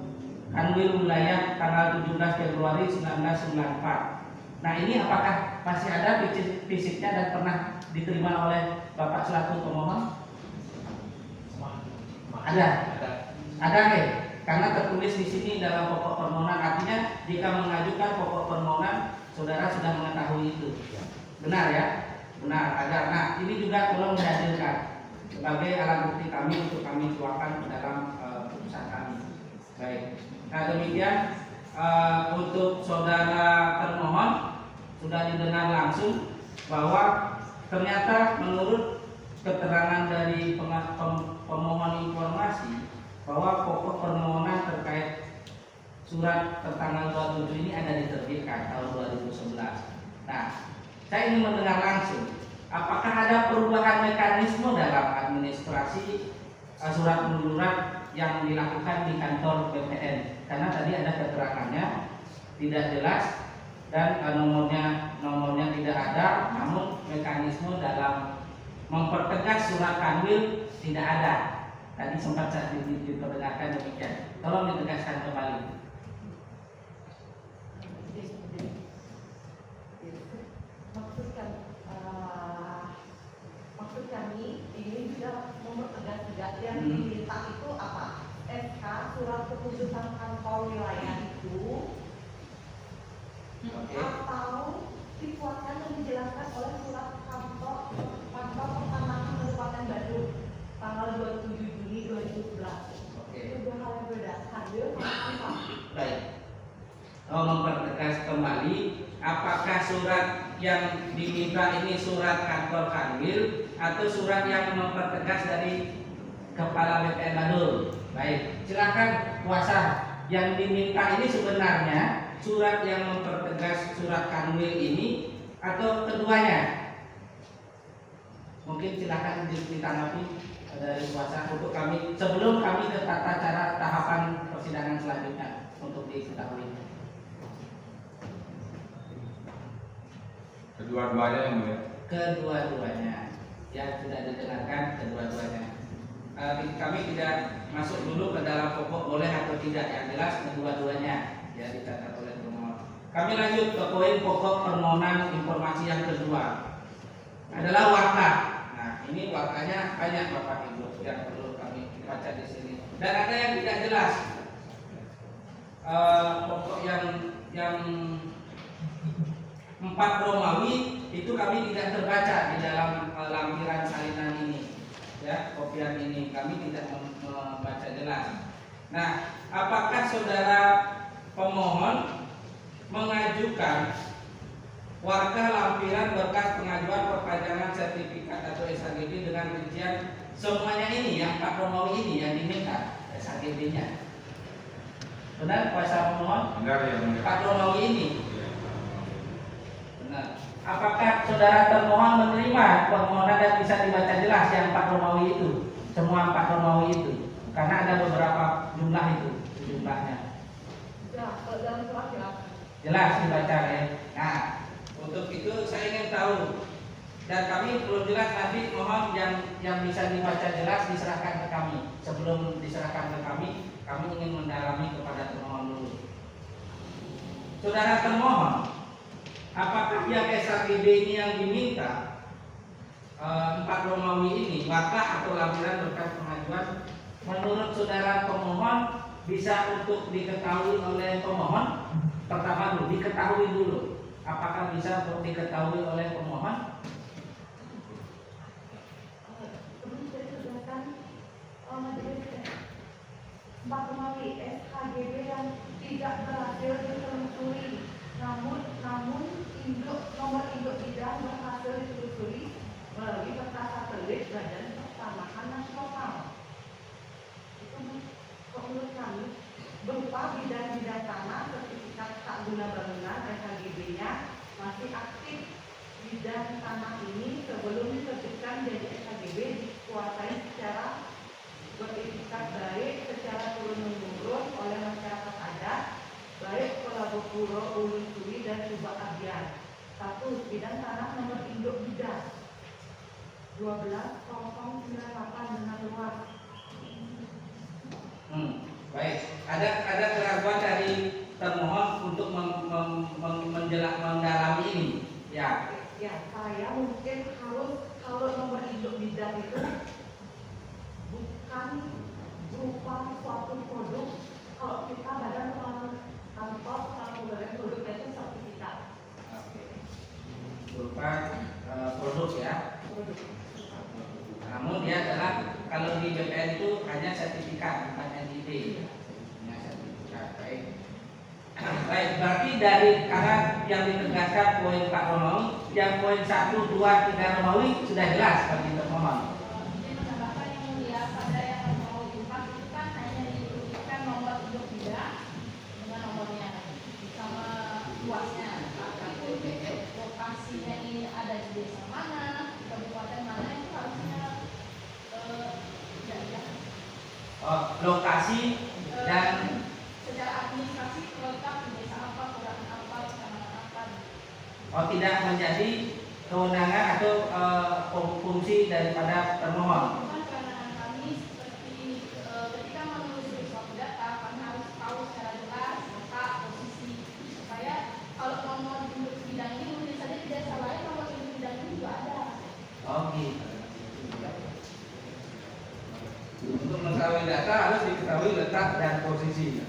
Kanwil Wilayah tanggal 17 Februari 1994. Nah ini apakah masih ada fisiknya dan pernah diterima oleh Bapak selaku pemohon? Ada karena tertulis di sini dalam pokok permohonan, artinya jika mengajukan pokok permohonan saudara sudah mengetahui itu. Benar ya? Benar, ada. Nah ini juga tolong dihadirkan sebagai alat bukti kami untuk kami tuangkan dalam putusan kami. Baik. Nah demikian untuk saudara termohon sudah didengar langsung bahwa ternyata menurut keterangan dari pemohon informasi bahwa pokok permohonan terkait surat tertanggal 27 ini ada diterbitkan tahun 2011. Nah, saya ingin mendengar langsung apakah ada perubahan mekanisme dalam administrasi surat menyurat yang dilakukan di kantor BPN, karena tadi ada keterangannya tidak jelas dan nomornya tidak ada, namun mekanisme dalam mempertegas surat kanwil tidak ada. Tadi sempat saya diperdengarkan demikian. Tolong ditegaskan kembali. Maksud kami ini juga mempertegas juga yang diminta itu apa? SK surat keputusan kantor wilayah itu atau dikuatkan dan dijelaskan oleh surat kantor pertanahan Kabupaten Bandung tanggal 27 Juni 2011. Itu dua hal yang berbeda. Hadir apa? Baik. Mempertegas kembali apakah surat yang diminta ini surat kantor kanwil atau surat yang mempertegas dari Kepala BPN Bandung. Baik, silakan kuasa. Yang diminta ini sebenarnya surat yang mempertegas surat kanwil ini atau keduanya? Mungkin silakan ditanggapi dari kuasa untuk kami sebelum kami ke tata cara tahapan persidangan selanjutnya untuk diketahui. Kedua-duanya yang mulia. Kedua-duanya yang sudah didengarkan kedua-duanya. Kami tidak masuk dulu ke dalam pokok boleh atau tidak, yang jelas kedua-duanya ya dicatat oleh pemohon. Kami lanjut ke poin pokok permohonan informasi yang kedua adalah warta. Nah, ini wartanya banyak Bapak Ibu yang perlu kami baca di sini. Dan ada yang tidak jelas. Pokok yang 4 Romawi itu kami tidak terbaca di dalam lampiran salinan ini, ya, kopian ini kami tidak membaca jelas. Nah, apakah saudara pemohon mengajukan warta lampiran berkas pengajuan perpanjangan sertifikat atau SHGB dengan rincian semuanya ini yang 4 Romawi ini yang diminta SHGB-nya? Benar kuasa pemohon? Benar ya mulia. 4 Romawi ini. Nah, apakah saudara termohon menerima permohonan dan bisa dibaca jelas yang 4 Romawi itu, semua 4 Romawi itu, karena ada beberapa jumlah itu jumlahnya. Ya, dalam surat Jelas dibaca ya. Nah, untuk itu saya ingin tahu dan kami belum jelas, nanti mohon yang bisa dibaca jelas diserahkan ke kami. Sebelum diserahkan ke kami ingin mendalami kepada termohon dulu. Saudara termohon, apakah pihak SHGB ini yang diminta 4 Romawi ini, warta atau lampiran berkas pengajuan, menurut saudara pemohon bisa untuk diketahui oleh pemohon? Pertama dulu, diketahui dulu. Apakah bisa untuk diketahui oleh pemohon? Empat Romawi SHGB yang tidak berhasil ditelusuri, namun nomor induk bidang berhasil ditelusuri melalui peta satelit Badan Pertanahan Nasional. Itu menurut kami berupa bidang-bidang tanah, sertifikat hak guna bangunan SHGB-nya masih aktif. Bidang tanah ini sebelum diterbitkan jadi SHGB dikuasai secara beretikat baik secara turun-menurun oleh masyarakat adat, baik Pelabuh Puro, Ulun Suri, dan Subak Abian. 1. Bidang tanah nomor induk bidang 12.098 dengan luas. Baik, ada keraguan dari termohon untuk mendalami ini. Ya. Ya, saya mungkin harus kalau nomor induk bidang itu bukan berupa suatu produk. Kalau kita badan kantor pengelolaan produk itu sertifikat. Oke. Berupa produk ya. Produk. Namun dia adalah kalau di BPN itu hanya sertifikat, bukan NID. Hanya sertifikat. Baik. Baik, berarti dari karena yang ditegaskan poin Pak Romawi, yang poin 1, 2, 3 Romawi sudah jelas bagi termohon. Jadi menambahkan yang mulia pada yang mau empat itu kan hanya diberikan nomor induk bidang dengan nomornya sama luasnya. Tapi lokasinya ini ada di desa mana, di kabupaten mana itu harusnya tidak ada. Oh, lokasi dan Secara administrasi lengkap di desa apa, kelurahan apa, kecamatan apa. oh, tidak menjadi kewenangan atau fungsi daripada termohon. Bukan kewenangan kami seperti ketika menelusuri suatu data kami harus tahu secara jelas letak posisi supaya kalau nomor induk bidang ini mungkin saja di desa lain nomor induk bidang ini juga ada. Oh gitu. Untuk mengetahui data harus diketahui letak dan posisi.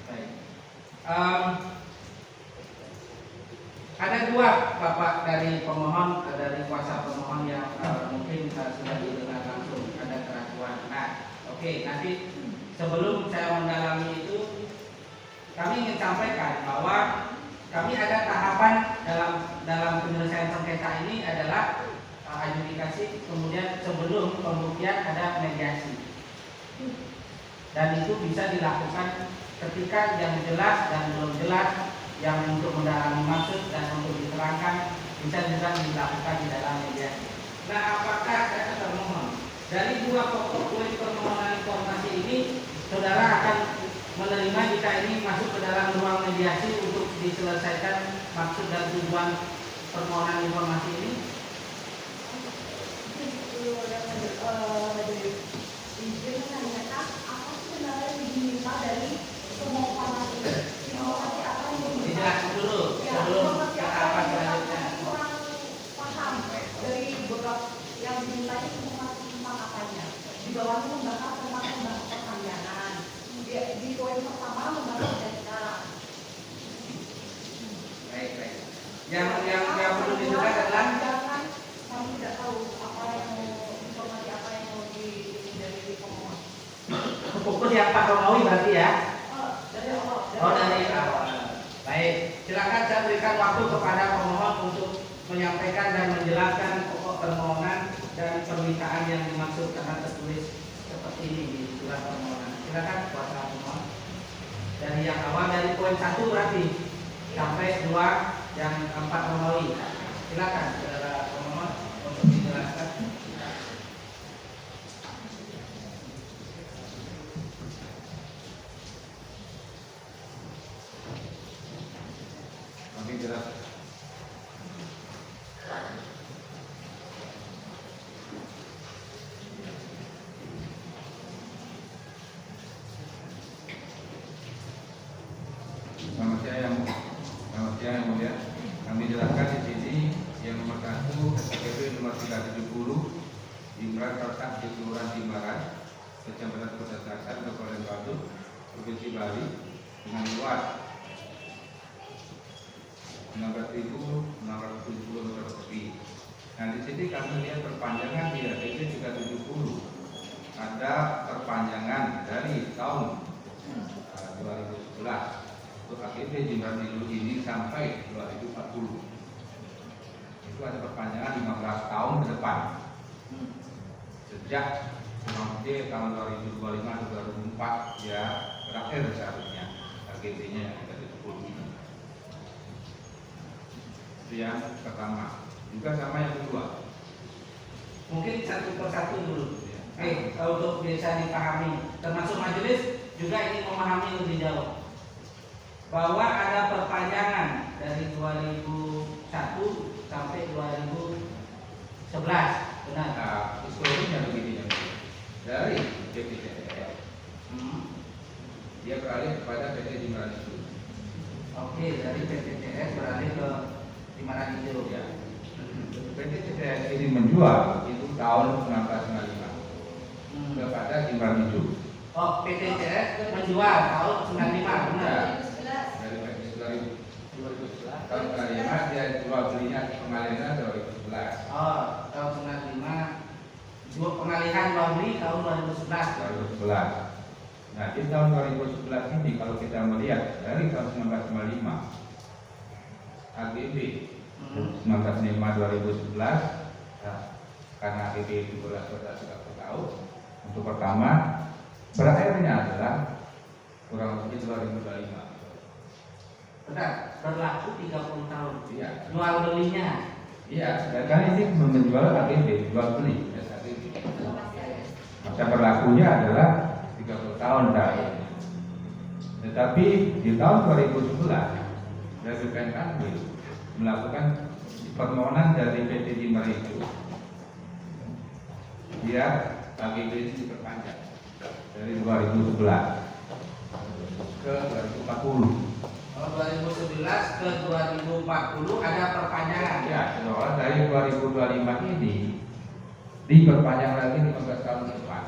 Baik. Ada dua Bapak dari pemohon, dari kuasa pemohon yang mungkin sudah didengar langsung ada keraguan. Nah, oke, nanti sebelum saya mendalami itu, kami ingin sampaikan bahwa kami ada tahapan dalam penyelesaian sengketa ini adalah adjudikasi, kemudian sebelum pembuktian ada mediasi, dan itu bisa dilakukan ketika yang jelas dan belum jelas, yang untuk mendalami maksud dan untuk diterangkan bisa juga dilakukan di dalam mediasi. Nah, apakah kata termohon dari dua pokok poin permohonan informasi ini, saudara akan menerima jika ini masuk ke dalam ruang mediasi untuk diselesaikan maksud dan tujuan permohonan informasi ini? Izin menanyakan apa sebenarnya yang diminta dari pemohon ini? Informasi apa yang diminta? Dijelaskan dulu sebelum ke apa selanjutnya. Kurang paham dari beberapa yang diminta itu informasi tentang apanya. Di bawahnya membahas tentang perpanjangan. Di poin pertama membahas data. Baik. Yang perlu dijelaskan adalah kami tidak tahu informasi apa yang mau dari pemohon. fokus yang Pak Romawi berarti ya. Dari awal. Oh, dari awal. Baik, silakan saya berikan waktu kepada pemohon untuk menyampaikan dan menjelaskan pokok permohonan dan permintaan yang dimaksud karena tertulis seperti ini di surat permohonan. Silakan kuasa pemohon. Dari yang awal dari poin 1 berarti sampai 2 yang 4 Romawi. Silakan saudara pemohon untuk dijelaskan. Kami jelas. Selamat siang yang mulia. Kami jelaskan di sini yang nomor 1 SPP nomor 370 Imran terletak di Kelurahan Timbaran, Kecamatan Kota Selatan, Kabupaten Badung, Provinsi Bali, dengan luas 16.670 meter persegi. Nah, di sini kami lihat perpanjangan di APB 370. Ada perpanjangan dari tahun 2011 untuk APB Jimbaran ini sampai 2040. Itu ada perpanjangan 15 tahun ke depan. Sejak tahun 2025 atau 2004 ya berakhir seharusnya AGB-nya yang kita 70 ini. Itu yang pertama. Juga sama yang kedua. Mungkin satu persatu dulu. Untuk bisa dipahami, termasuk majelis juga ingin memahami lebih jauh bahwa ada perpanjangan dari 2001 sampai 2011. Benar? Nah, historinya begini ya. Dari BPJS dia beralih kepada PT Jimbaran itu. Oke, dari PTTS beralih ke Jimbaran itu. Ya. PT CTS ini menjual itu tahun 1995 kepada Jimbaran Hijau. Oh, PTTS menjual tahun 95, benar? Dari 2011 tahun 95 dia jual belinya pengalihan 2011. Oh, tahun 95 pengalihan jual beli tahun 2011. 2011. Nah, di tahun 2011 ini kalau kita melihat dari tahun 1955 AGB 1905 2011, nah, karena AGB itu berlaku 30 tahun. Untuk pertama, berakhirnya adalah kurang lebih 2025. Benar, berlaku 30 tahun. Iya. Jual belinya. Iya, dan kali ini menjual AGB, jual beli SAGB. Masa berlakunya adalah 30 tahun terakhir. Tetapi di tahun 2011 dari BPN Kanwil melakukan permohonan dari PT Timber itu biar AGB ini diperpanjang dari 2011 ke 2040. Kalau 2011 ke 2040 ada perpanjangan. Ya, soalnya dari 2025 ini diperpanjang lagi 15 tahun ke depan.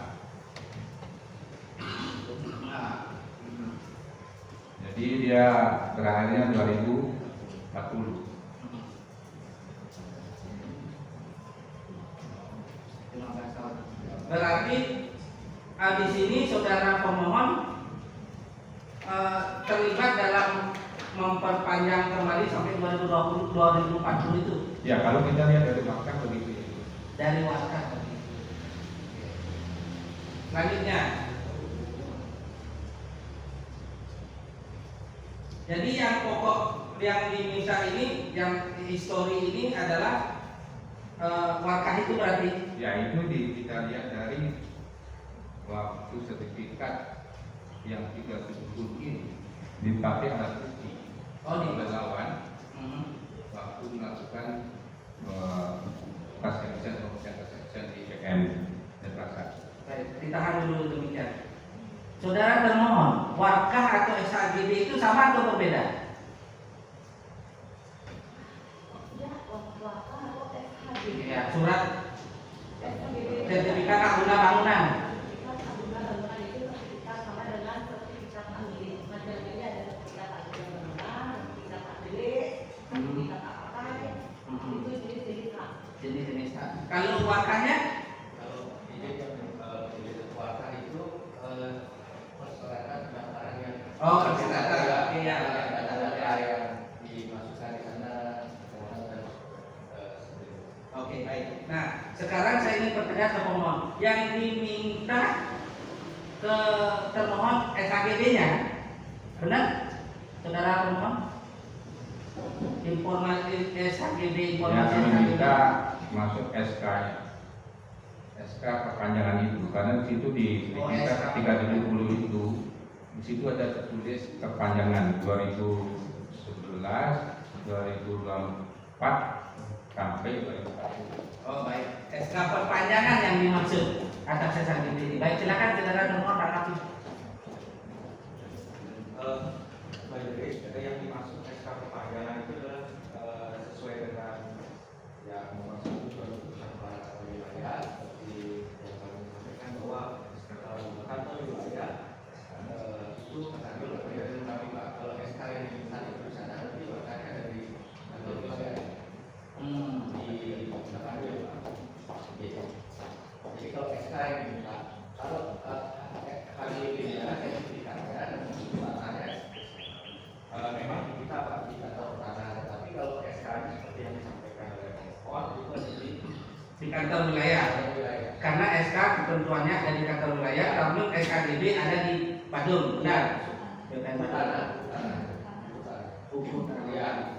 Nah, Jadi dia berakhirnya 2040. 15 tahun. Berarti di sini saudara pemohon terlibat dalam memperpanjang kembali sampai 2040 itu Ya, kalau kita lihat dari fakta begitu. dari waskar. Selanjutnya, jadi yang pokok yang diminta ini, yang histori ini adalah wakah itu berarti. Ya, itu kita lihat dari waktu sertifikat yang 370 ini dipakai alat bukti oleh lawan waktu melakukan kesaksian di PN dan transaksi. Baik, ditahan dulu demikian. Saudara termohon, wakah atau SHGB itu sama atau berbeda? Ya, wakah atau SHGB. Ya, surat SHGB. sertifikat hak guna bangunan. Sertifikat hak guna bangunan itu sertifikat sama dengan sertifikat hak milik. Materialnya ada sertifikat hak guna bangunan, sertifikat hak milik, sertifikat hak pakai. Itu jenis-jenis hak. Jenis-jenis hak. Kalau wakahnya? Kalau ini warga itu persyaratan pendaftaran yang Persyaratan. Iya. data-data yang dimasukkan di sana, dan Oke, baik. Nah, sekarang saya ingin bertanya ke pemohon. Yang diminta ke termohon SHGB-nya, benar? Saudara pemohon? Informasi SHGB, Ya, informasi kami SHGB. minta masuk SK-nya. SK perpanjangan itu karena di situ di sertifikat 370 itu di situ ada tertulis perpanjangan 2011, 2024 sampai 2040. Oh baik, SK perpanjangan yang dimaksud atas SHGB ini. Baik, silakan saudara termohon tanggapi. Majelis yang dimaksud SK perpanjangan itu adalah sesuai dengan yang nomor 1 keputusan para wilayah, seperti yang kami sampaikan bahwa kantor wilayah itu mengambil dari kami Pak. Kalau SK yang diminta itu di sana nanti berkaitan dari kantor wilayah di Jakarta Pak. Jadi kalau SK yang diminta, kalau HGB-nya sertifikatnya dan kesempatannya memang kita Pak di kantor tanah, tapi kalau SK-nya seperti yang disampaikan oleh pemohon itu ada Di kantor wilayah. wilayah. Karena SK ketentuannya ada di kantor wilayah, namun SKGB ada di Badung, benar? BPN Badung. Hukum Ya.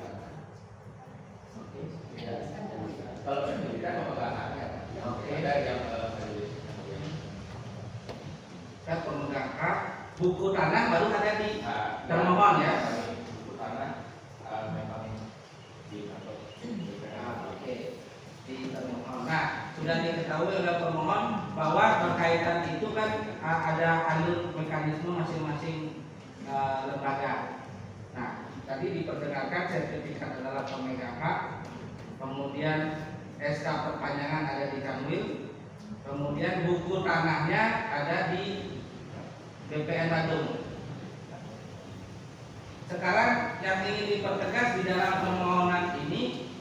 Ya. Kalau sertifikat pemegangannya, oke, ada yang Dan pemegang hak buku tanah baru ada di termohon ya. buku tanah memang di kantor. Oke, di termohon. Nah, sudah diketahui oleh pemohon bahwa berkaitan itu kan ada alur mekanisme masing-masing lembaga. Nah, tadi diperdengarkan sertifikat adalah pemegang hak, kemudian SK perpanjangan ada di Kanwil, kemudian buku tanahnya ada di BPN Badung. Sekarang yang ingin dipertegas di dalam permohonan ini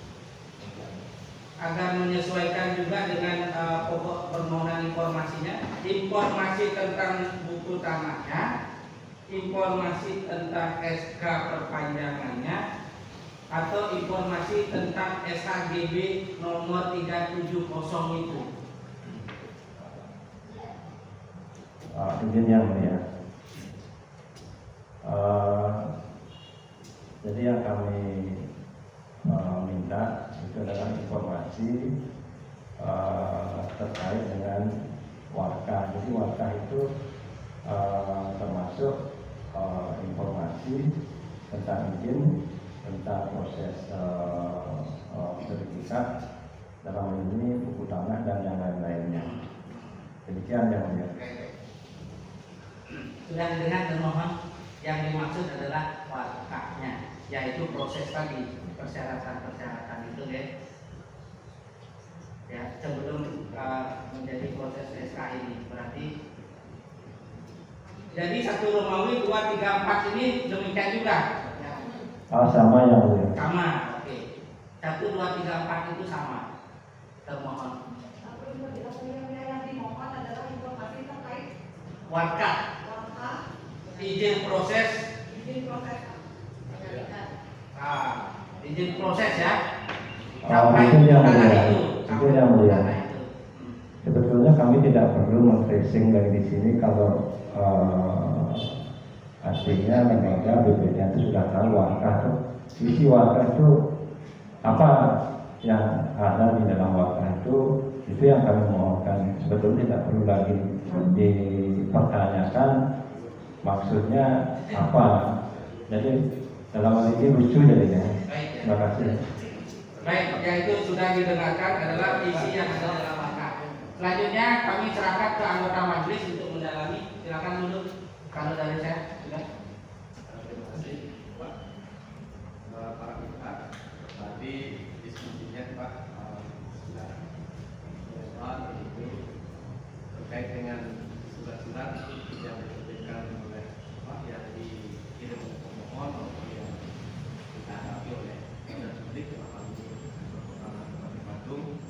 agar menyesuaikan juga dengan pokok permohonan informasinya, informasi tentang buku tanahnya, informasi tentang SK perpanjangannya, atau informasi tentang SHGB nomor 370 itu. Izin yang mulia. Jadi yang kami minta itu adalah informasi terkait dengan warka. Jadi warka itu termasuk informasi tentang izin, tentang proses sertifikat, dalam hal ini buku tanah dan yang lain-lainnya. Demikian yang mulia. Sudah didengar termohon, yang dimaksud adalah warkanya, yaitu proses tadi, persyaratan-persyaratan itu ya sebelum menjadi proses SK ini. Berarti jadi 1 Romawi 2, 3, 4 ini demikian juga ya. Sama yang mulia. Sama, oke. 1, 2, 3, 4 itu sama. Termohon. Yang dimohon adalah informasi terkait Warka, izin proses, izin proses ya. Izin yang mulia. Izin yang mulia. Itu. Sebetulnya kami tidak perlu men-tracing dari di sini kalau artinya lembaga BPN itu sudah tahu warka itu, isi warka itu apa yang ada di dalam warka itu yang kami mohonkan. Sebetulnya tidak perlu lagi dipertanyakan maksudnya apa. Jadi dalam hal ini lucu jadinya. Terima kasih. Baik, yaitu sudah didengarkan adalah isi yang ada dalam warka. Selanjutnya kami serahkan ke anggota majelis untuk mendalami. Silakan dulu. Kalau dari saya sudah. Terima kasih Pak. Para pihak tadi diskusinya Pak sudah lewat itu terkait dengan surat-surat yang diterbitkan oleh Pak yang dikirim oleh pemohon maupun yang ditanggapi oleh dan publik dalam hal ini Kabupaten Bandung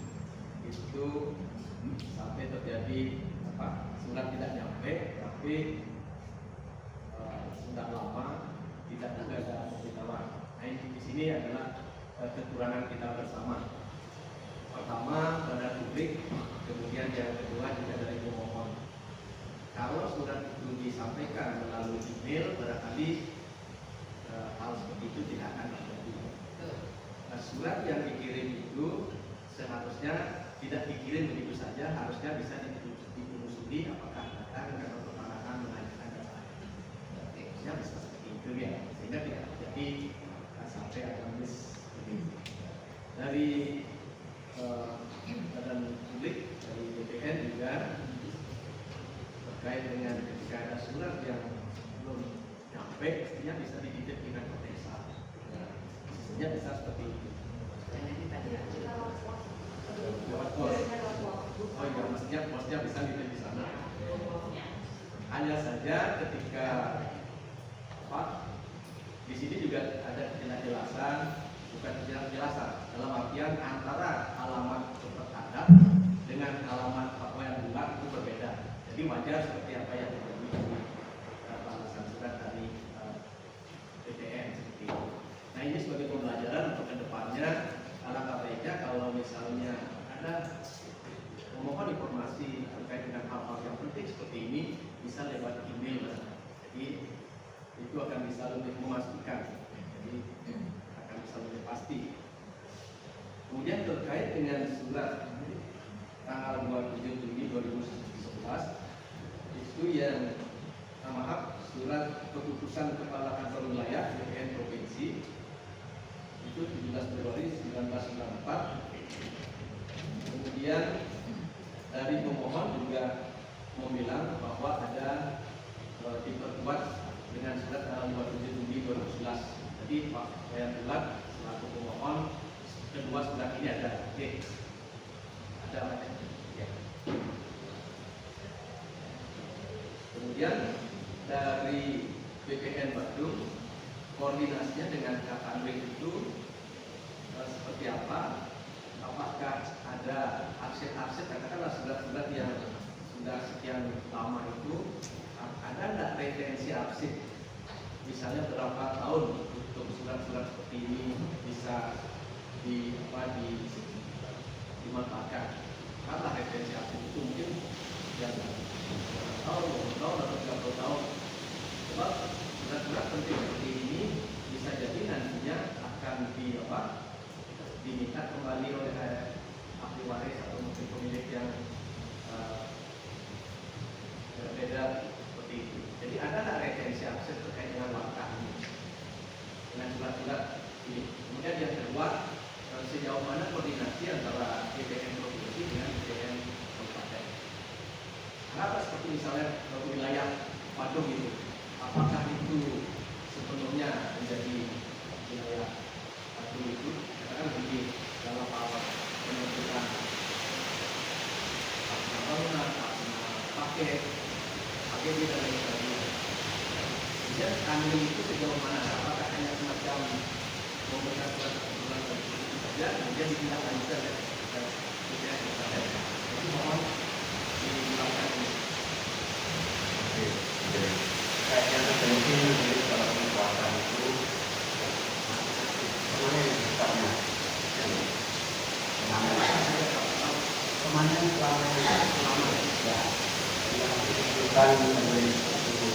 itu sampai terjadi surat tidak nyampe, tapi sudah lama tidak ada pemberitahuan. Nah, di sini adalah kekurangan kita bersama. Pertama pada publik, kemudian yang kedua juga dari pemohon. Kalau surat itu disampaikan melalui email, barangkali hal seperti itu tidak akan terjadi. Nah, surat yang dikirim itu seharusnya tidak dikirim begitu saja, harusnya bisa ditelusuri apakah datang karena pertanahan menanyakan dan lain. Harusnya bisa seperti itu ya, sehingga tidak terjadi sampai ada miss begitu. Dari badan publik, dari BPN juga terkait dengan ketika ada surat yang belum nyampe, mestinya bisa dititip dengan desa. Mestinya bisa seperti itu. Lewat pos. Oh iya, mestinya bisa dititip di sana. Hanya saja ketika di sini juga ada ketidakjelasan, bukan ketidakjelasan dalam artian antara alamat adat dengan alamat fatwa yang bulat itu berbeda. Jadi wajar seperti apa yang terjadi di balasan surat dari BPN seperti itu. Nah, ini sebagai pembelajaran untuk kedepannya, alangkah baiknya kalau misalnya ada memohon informasi terkait dengan hal-hal yang penting seperti ini bisa lewat email. Jadi itu akan bisa lebih memastikan, jadi akan bisa lebih pasti. Kemudian terkait dengan surat tanggal 27 Juni 2011 itu yang surat keputusan Kepala Kantor Wilayah BPN Provinsi itu 17 Februari 1994. Kemudian dari pemohon juga membilang bahwa ada diperkuat dengan surat tanggal 27 Juni 2011. Jadi Pak Wayan Bulat selaku pemohon, kedua surat ini ada ya. Kemudian dari BPN Bandung, koordinasinya dengan KKW itu seperti apa apakah ada arsip-arsip, katakanlah surat-surat yang sudah sekian lama itu, ada nggak referensi arsip, misalnya berapa tahun untuk surat-surat seperti ini bisa dimanfaatkan. Karena referensi arsip itu mungkin yang tahun, 20 tahun atau 30 tahun. Sebab surat-surat penting seperti ini bisa jadi nantinya akan diminta kembali oleh ahli waris atau mungkin pemilik yang berbeda seperti itu. Jadi ada nggak referensi arsip terkait dengan wakaf ini, dengan surat-surat ini. Kemudian yang kedua, sejauh mana koordinasi antara BPN provinsi dengan BPN kabupaten. Kenapa seperti misalnya wilayah Badung itu, apakah itu sepenuhnya menjadi wilayah Badung itu? Katakan begini, dalam hal penentukan bangunan, paket, AGB dan lain sebagainya. Kemudian kami itu sejauh mana? Apakah hanya semacam memberikan surat kesimpulan itu saja, kemudian ditindaklanjuti oleh BPN kabupaten. Jadi mohon dilakukan ini. Kayaknya terjadi jadi kalau kekuasaan itu kemana yang sifatnya kemana yang selama ya yang dibutuhkan menjadi satu.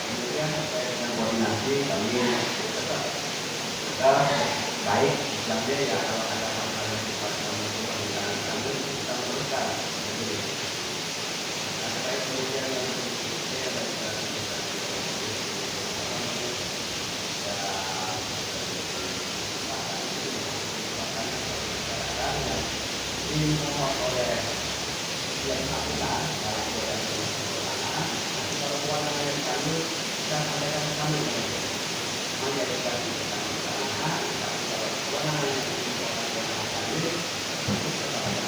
Kemudian terkait dengan koordinasi kami tetap kita baik istilahnya ya, kalau ada hal-hal yang sifatnya mengumpulkan kami kita teruskan. Terkait kemudian yang berikutnya dari dimohon oleh yang bersangkutan dalam proses pengurusan, kalau kewenangan yang kami dan sampaikan ke kami hanya dikasih bersama-sama, tapi kalau kewenangan yang dilakukan kami itu kepada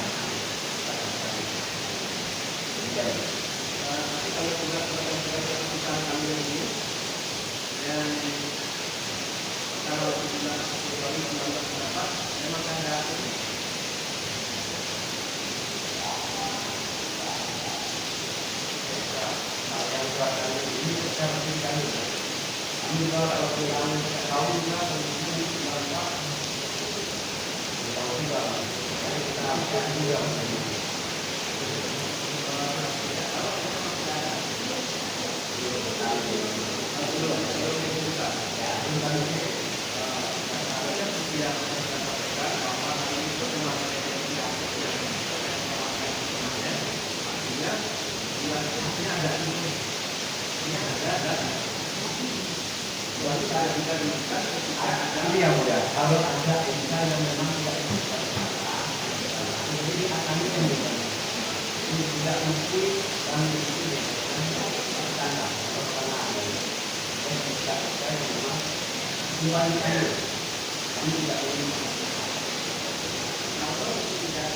jadi kalau sudah kami ini dan kalau sudah Februari 19 berapa memang ada yang surat ini secara kami juga kalau pulang tahu juga kondisi mereka tahu juga jadi kita lakukan juga ini yang mudah. Kalau ada bisa yang memang tidak jadi akan ini tidak mesti kami itu tanda pertanyaan tidak saya memang tujuan kami tidak ingin kalau tidak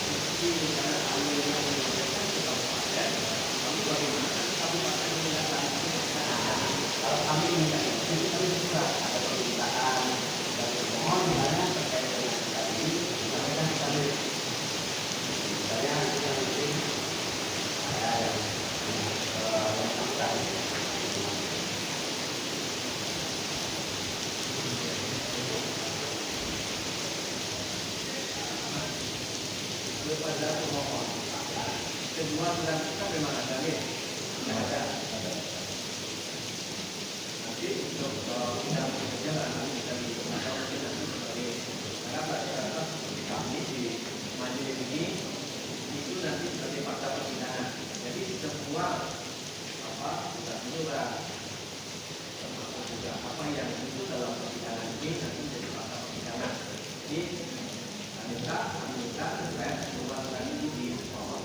mesti karena kami yang menyampaikan ke kabupaten kami bagaimana kabupaten mendatangkan kalau kami minta itu kami juga ada permintaan dari mohon misalnya terkait dengan tadi sampaikan kami misalnya kita mungkin ada yang sampai kepada pemohon. Kedua surat kita memang ada nih, ada. Nanti untuk kita bekerja nanti bisa digunakan mungkin nanti sebagai karena rata-rata seperti kami di majelis ini itu nanti sebagai fakta persidangan. Jadi semua surat termasuk juga apa yang itu dalam persidangan ini nanti menjadi fakta persidangan. Jadi kami minta supaya keluar lagi di bawah.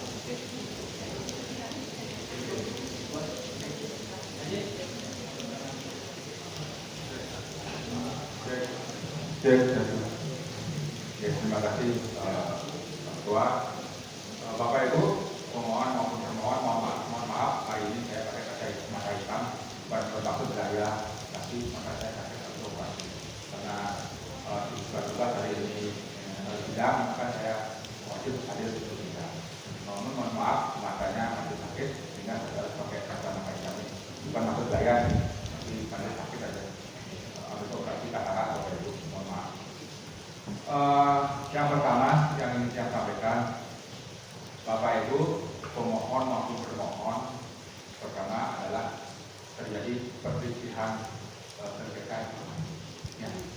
Terima kasih Ketua. Bapak Ibu, pemohon maupun termohon mohon maaf hari ini saya pakai kata hitam bukan bermaksud beraya, tapi maka saya pakai satu karena juga sidang, maka saya wajib hadir di sidang. Namun mohon maaf, matanya masih sakit sehingga saya harus pakai kacamata kami. Bukan maksud saya, tapi karena sakit aja. Habis operasi katarak Bapak Ibu, mohon maaf. Yang pertama yang ingin saya sampaikan, Bapak Ibu pemohon maupun termohon, pertama adalah terjadi perselisihan terkait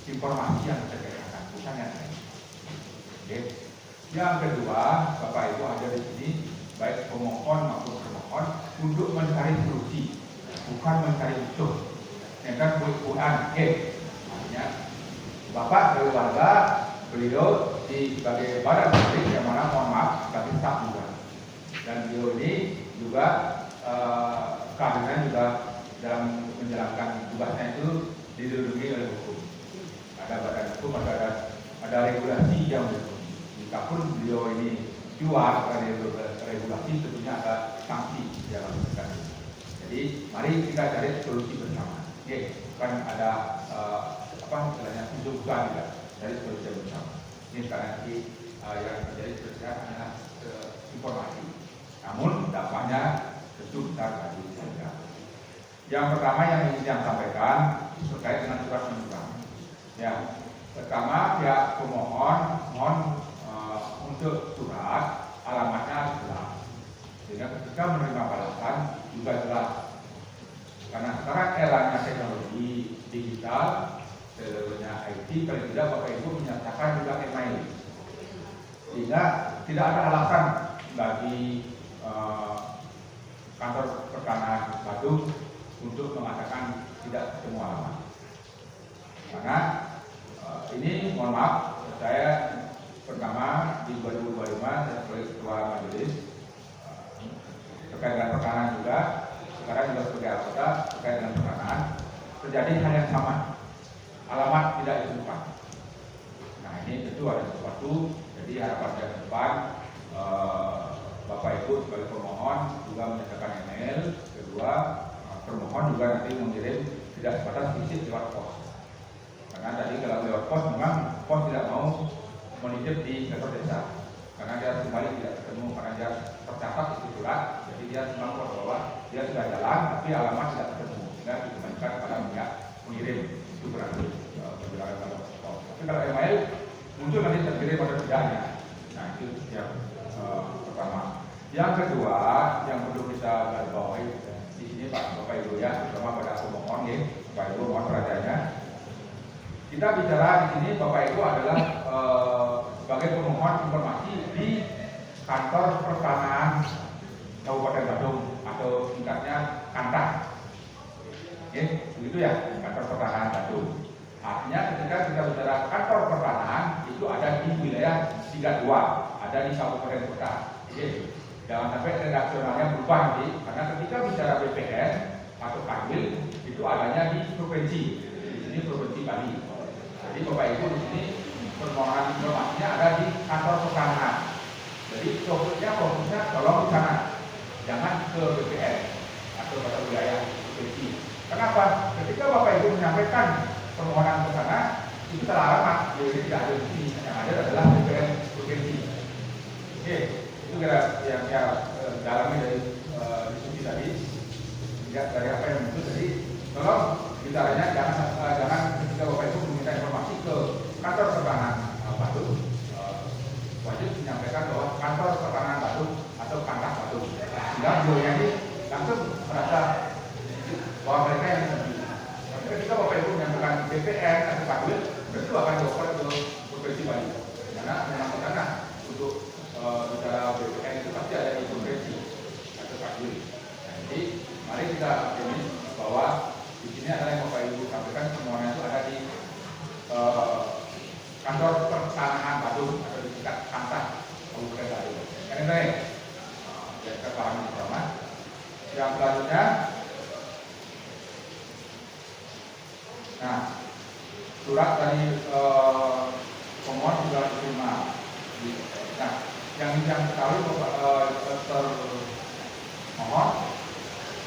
informasi yang terkait, bukan yang lain. Oke. Yang kedua, Bapak Ibu ada di sini baik pemohon maupun termohon untuk mencari solusi, bukan mencari musuh. Yang kan bukan artinya Bapak dari warga, beliau di sebagai badan publik yang mana mohon maaf sebagai staf juga, dan beliau ini juga kehadiran juga dalam menjalankan tugasnya itu dilindungi oleh hukum. Ada badan hukum, ada regulasi yang berhukum. Jikapun beliau ini keluar dari regulasi, tentunya ada sanksi dalam kasus. Jadi mari kita cari solusi bersama. Oke, kan ada istilahnya tunjukkan juga dari solusi bersama. Ini sekarang nanti yang terjadi sebenarnya adalah informasi. Namun dampaknya tentu besar bagi saya. Yang pertama yang ingin saya sampaikan terkait dengan surat penuntutan. Ya, pertama pihak pemohon mohon untuk surat alamatnya jelas, sehingga ketika menerima balasan juga jelas. Karena sekarang eranya teknologi digital, seluruhnya IT, paling tidak Bapak Ibu menyatakan juga email, sehingga tidak ada alasan bagi kantor pertanahan Badung untuk mengatakan tidak ketemu alamat. Karena ini mohon maaf, saya pertama di 2025 saya sebagai ketua majelis terkait dengan pertanahan juga, sekarang juga sebagai anggota terkait dengan pertanahan, terjadi hal yang sama, alamat tidak ditemukan. Nah ini tentu ada sesuatu, jadi harapan saya ke depan Bapak Ibu sebagai pemohon juga menyatakan email, kedua termohon juga nanti mengirim tidak sebatas fisik lewat pos. Karena tadi kalau lewat pos memang pos tidak mau menitip di kantor desa, karena dia kembali tidak ketemu, karena dia tercatat itu surat, jadi dia memang bahwa dia sudah jalan tapi alamat tidak ketemu, sehingga dikembalikan pada pihak mengirim. Itu berarti perjalanan kalau pos. Tapi kalau email muncul nanti terkirim pada tidaknya. Nah itu yang pertama. Yang kedua yang perlu kita garis bawahi di sini Bapak Ibu ya, terutama pada pemohon ya, Bapak Ibu mohon perhatiannya. Kita bicara di sini Bapak Ibu adalah sebagai pemohon informasi di kantor pertanahan Kabupaten Badung atau tingkatnya Kantah. Oke, begitu ya, kantor pertanahan Badung. Artinya ketika kita bicara kantor pertanahan itu ada di wilayah 32, ada di kabupaten kota. Oke, jangan sampai redaksionalnya berubah nanti, karena ketika bicara BPN atau Kanwil itu adanya di provinsi. Di sini provinsi Bali. Jadi Bapak Ibu di sini permohonan informasinya ada di kantor pertanahan. Jadi fokusnya tolong di sana, jangan ke BPN atau pada wilayah provinsi. Kenapa? Ketika Bapak Ibu menyampaikan permohonan ke sana, itu salah alamat, jadi tidak ada di sini. Yang ada adalah BPN provinsi. Oke, itu kira yang saya dalami dari diskusi tadi. Lihat dari apa yang muncul tadi, tolong bicaranya jangan ketika Bapak Ibu meminta informasi ke kantor pertanahan Badung, wajib menyampaikan bahwa kantor pertanahan Badung atau Kantah Badung, sehingga beliau ini langsung merasa bahwa mereka yang disetujui. Tapi ketika Bapak Ibu menyampaikan BPN atau Kanwil, berarti akan dioper ke provinsi Bali, karena memang ke sana untuk bicara BPN itu pasti ada di provinsi atau Kanwil. Nah, jadi mari kita optimis bahwa di sini adalah yang Bapak Ibu sampaikan semuanya itu ada di kantor pertanahan Badung atau di tingkat Kantah Kabupaten Badung. Yang lain, kita pahami bersama. Yang selanjutnya, nah surat dari pemohon juga diterima. Nah, yang ketahui termohon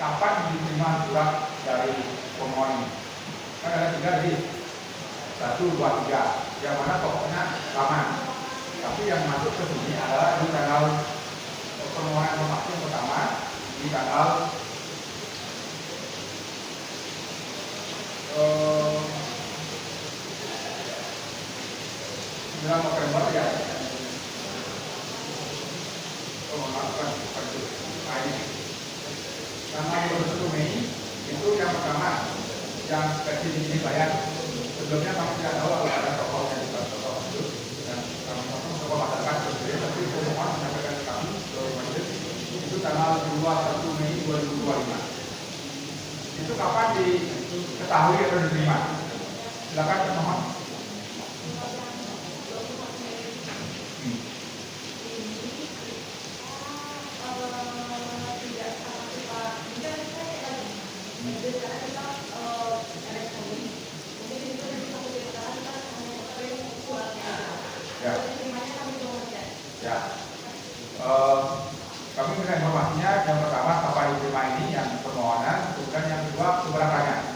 kapan diterima surat dari pemohon ini? Kan ada 3 di 1, 2, 3, yang mana pokoknya lama. Tapi yang masuk ke sini adalah di tanggal permohonan informasi yang pertama di tanggal 9 November ya. Maafkan, nah ini tanggal 21 Mei itu yang pertama yang versi ini bayar. Sebelumnya kami tidak tahu kalau ada tokoh yang tokoh itu dan kami tokoh masyarakat sendiri, tapi pemohon menyampaikan ke kami ke majelis itu tanggal 21 Mei 2025. Itu kapan diketahui atau diterima? Silakan pemohon. Kami minta informasinya yang pertama kapan diterima ini yang permohonan, kemudian yang kedua keberapanya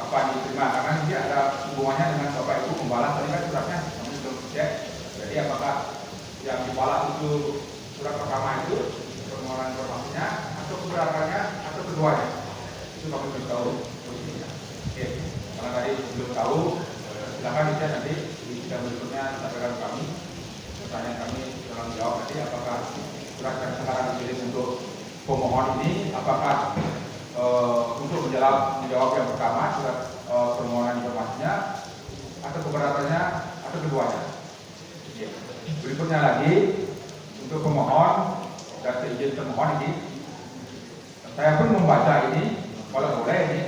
kapan diterima, karena nanti ada hubungannya dengan Bapak Ibu membalas tadi kan suratnya kami belum cek. Jadi apakah yang dibalas itu surat pertama itu permohonan informasinya atau keberapanya atau keduanya, itu kami belum tahu posisinya. Oke, karena tadi belum tahu, silakan dicek nanti di sidang berikutnya sampaikan kami. Pertanyaan kami dalam jawab nanti apakah surat yang sekarang dikirim untuk pemohon ini apakah untuk menjawab yang pertama surat permohonan informasinya atau keberatannya atau keduanya. Berikutnya lagi untuk pemohon dan seizin termohon ini saya pun membaca ini kalau boleh ini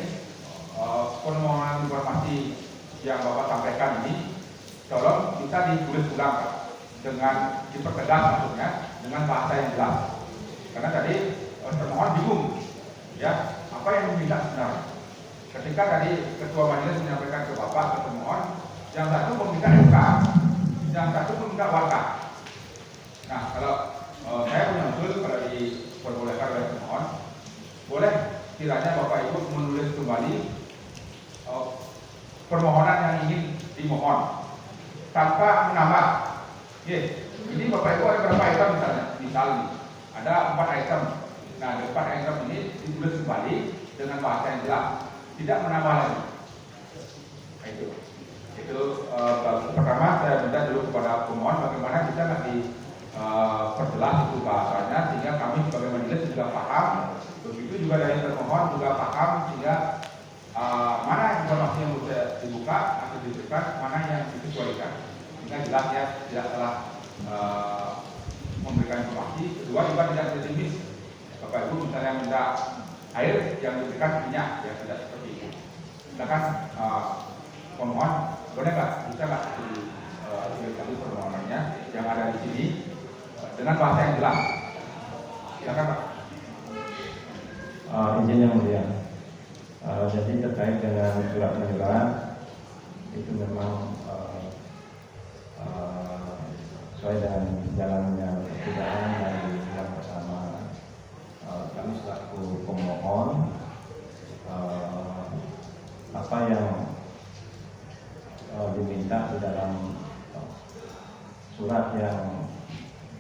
permohonan informasi yang Bapak sampaikan ini tolong bisa ditulis ulang dengan dipertegas maksudnya dengan bahasa yang jelas, karena tadi termohon bingung ya apa yang diminta sebenarnya. Ketika tadi ketua majelis menyampaikan ke Bapak ke termohon, yang satu meminta SK, yang satu meminta wakaf. Nah kalau saya punya usul kalau diperbolehkan oleh termohon, boleh kiranya Bapak Ibu menulis kembali permohonan yang ingin dimohon tanpa menambah. Ini Bapak Ibu ada berapa item misalnya ada 4 item. Nah, 4 item ini ditulis kembali dengan bahasa yang jelas, tidak menambah lagi. Nah, itu pertama saya minta dulu kepada pemohon bagaimana bisa nanti perjelas itu bahasanya sehingga kami sebagai majelis juga paham. Begitu juga dari termohon juga paham sehingga mana informasi yang bisa dibuka atau diberikan, mana yang disesuaikan. Sehingga jelas ya tidak salah memberikan informasi. Kedua juga tidak tertimis. Bapak Ibu misalnya minta air yang diberikan minyak, ya tidak seperti itu. Silakan pemohon boleh nggak bisa nggak diberi permohonannya yang ada di sini dengan bahasa yang jelas. Silakan Pak. Izin yang mulia. Jadi terkait dengan surat menyurat itu memang sesuai dengan jalannya persidangan dari yang pertama kami selaku pemohon apa yang diminta di dalam surat yang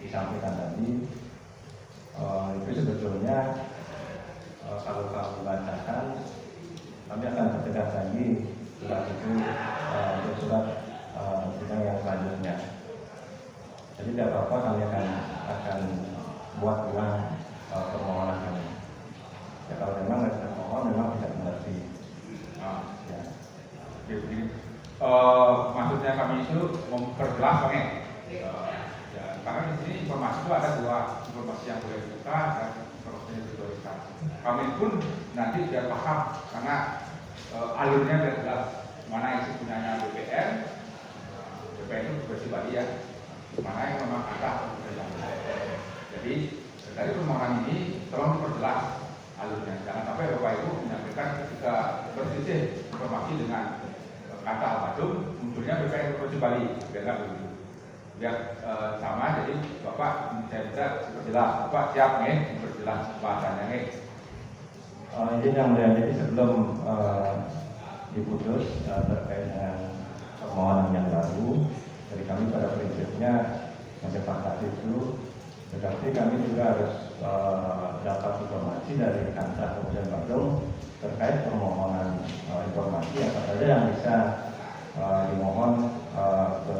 disampaikan tadi itu sebetulnya kalau kami bacakan kami akan pertegas lagi surat itu untuk surat sidang yang selanjutnya. Jadi tidak apa-apa, kami akan buat ulang permohonan kami. Ya, kalau memang dari termohon memang tidak mengerti. Ya. Jadi, maksudnya kami itu memperjelas banget. Ya, karena di sini informasi itu ada 2, informasi yang boleh dibuka dan informasi yang dituliskan. Kami pun nanti biar paham karena alurnya biar jelas mana isi punyanya BPN. BPN itu bersifat ya. Mana yang memang ada. Jadi dari permohonan ini tolong diperjelas alurnya. Jangan sampai Bapak Ibu menyampaikan ketika berselisih informasi dengan kata Badung munculnya BPN Provinsi Bali. Biar begitu. Biar sama. Jadi Bapak saya bisa diperjelas. Bapak siap nih diperjelas bahasanya nih. Izin yang mulia, jadi sebelum diputus terkait dengan permohonan yang baru, Jadi kami pada prinsipnya menyepakat itu, tetapi kami juga harus dapat informasi dari Kantor Kabupaten Bandung terkait permohonan informasi apa saja yang bisa dimohon ke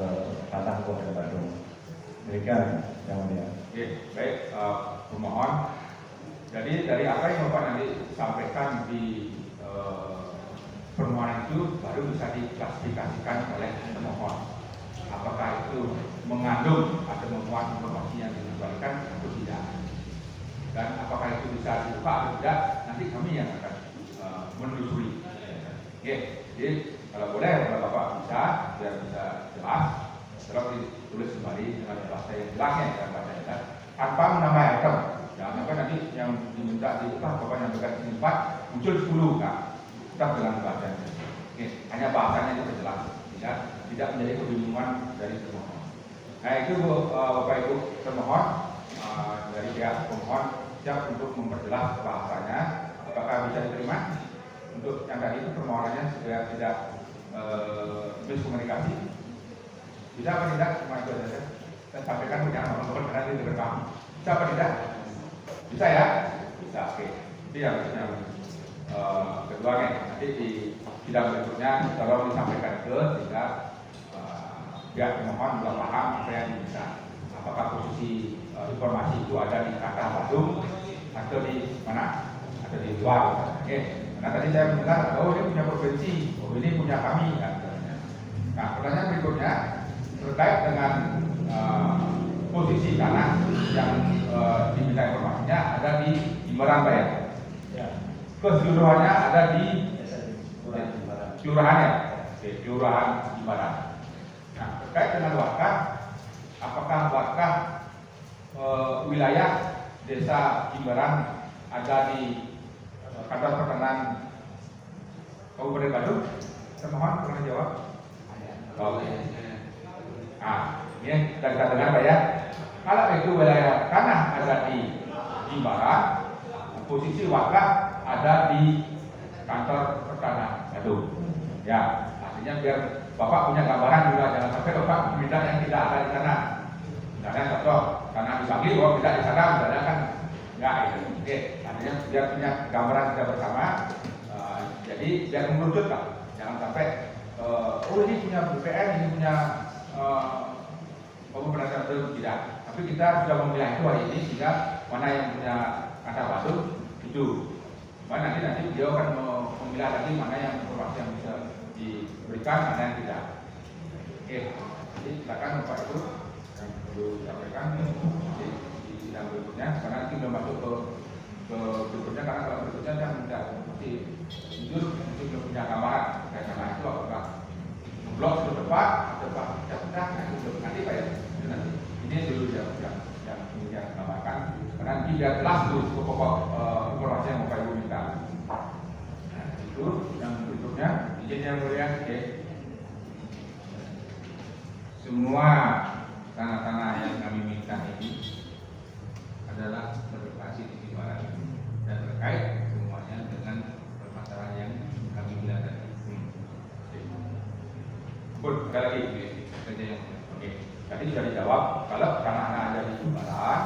Kantor Kabupaten Bandung. Demikian yang mulia. Oke, baik, pemohon. Jadi dari apa yang Bapak nanti sampaikan di permohonan itu baru bisa diklasifikasikan oleh pemohon. Apakah itu mengandung atau memuat informasi yang dikembalikan atau tidak. Dan apakah itu bisa dibuka atau tidak, nanti kami yang akan menelusuri. Oke, jadi kalau boleh, kalau Bapak bisa, biar bisa jelas, tolong ditulis kembali dengan bahasa yang jelasnya, dengan bahasa yang jelas, tanpa menambah item. Jangan sampai nanti yang diminta dibuka, Bapak nyampaikan 4, muncul 10, Kak. Tetap dengan bahasa yang jelas. Oke, hanya bahasanya itu jelas, tidak menjadi kebingungan dari pemohon. Nah itu Bapak Ibu termohon dari pihak pemohon siap untuk memperjelas bahasanya. Apakah bisa diterima? Untuk yang tadi itu permohonannya supaya tidak miskomunikasi. Bisa apa tidak? Cuma itu saja. Saya sampaikan jangan teman-teman karena ini direkam. Bisa apa tidak? Bisa ya? Bisa. Oke. Itu yang kedua nih. Nanti di sidang berikutnya tolong disampaikan ke sehingga pihak pemohon juga paham apa yang bisa. Apakah posisi informasi itu ada di Kantor Bandung atau di mana? Atau di luar. Oke. Nah tadi saya mendengar, oh ini punya provinsi, oh ini punya kami. Nah pertanyaan berikutnya terkait dengan posisi tanah yang diminta informasinya ada di Jimbaran, Pak ya? Keseluruhannya ada di kelurahan ya? Oke, kelurahan Jimbaran. Nah terkait dengan wakaf, apakah wakaf wilayah desa Jimbaran ada di Kantor Pertanahan Kabupaten Bandung? Termohon pernah jawab? Oke. Nah, ini sudah kita dengar Pak ya. Kalau itu wilayah tanah ada di Jimbaran, posisi wakaf ada di Kantor Pertanahan Bandung. Ya, artinya biar Bapak punya gambaran juga, jangan sampai Bapak minta yang tidak ada di sana. Misalnya contoh, tanah dibagi, bahwa tidak di sana, misalnya kan enggak itu. Oke, artinya biar punya gambaran kita bersama. Jadi biar mengerucut Pak, jangan sampai oh ini punya BPN, ini punya pemerintah Bandung, tidak. Tapi kita sudah memilah itu hari ini sehingga mana yang punya Kantor Bandung itu. Cuma nanti beliau akan memilah lagi mana yang informasi yang bisa diberikan, mana yang tidak. Oke, jadi silakan Bapak Ibu yang perlu disampaikan di sidang berikutnya, karena nanti belum masuk ke berikutnya, karena kalau berikutnya saya tidak masih jujur masih belum punya gambaran. Karena itu apakah blok sudah tepat atau tidak, itu belum nanti Pak ya. Itu nanti ini dulu yang ingin tambahkan, karena nanti biar jelas dulu pokok informasi yang Bapak Ibu minta. Nah itu yang berikutnya, izin yang mulia. Oke. Semua tanah-tanah yang kami minta ini adalah berlokasi di Jimbaran dan terkait semuanya dengan permasalahan yang kami bilang tadi. Pun ada lagi kerja yang oke. Tadi sudah dijawab kalau tanah ada di Jimbaran,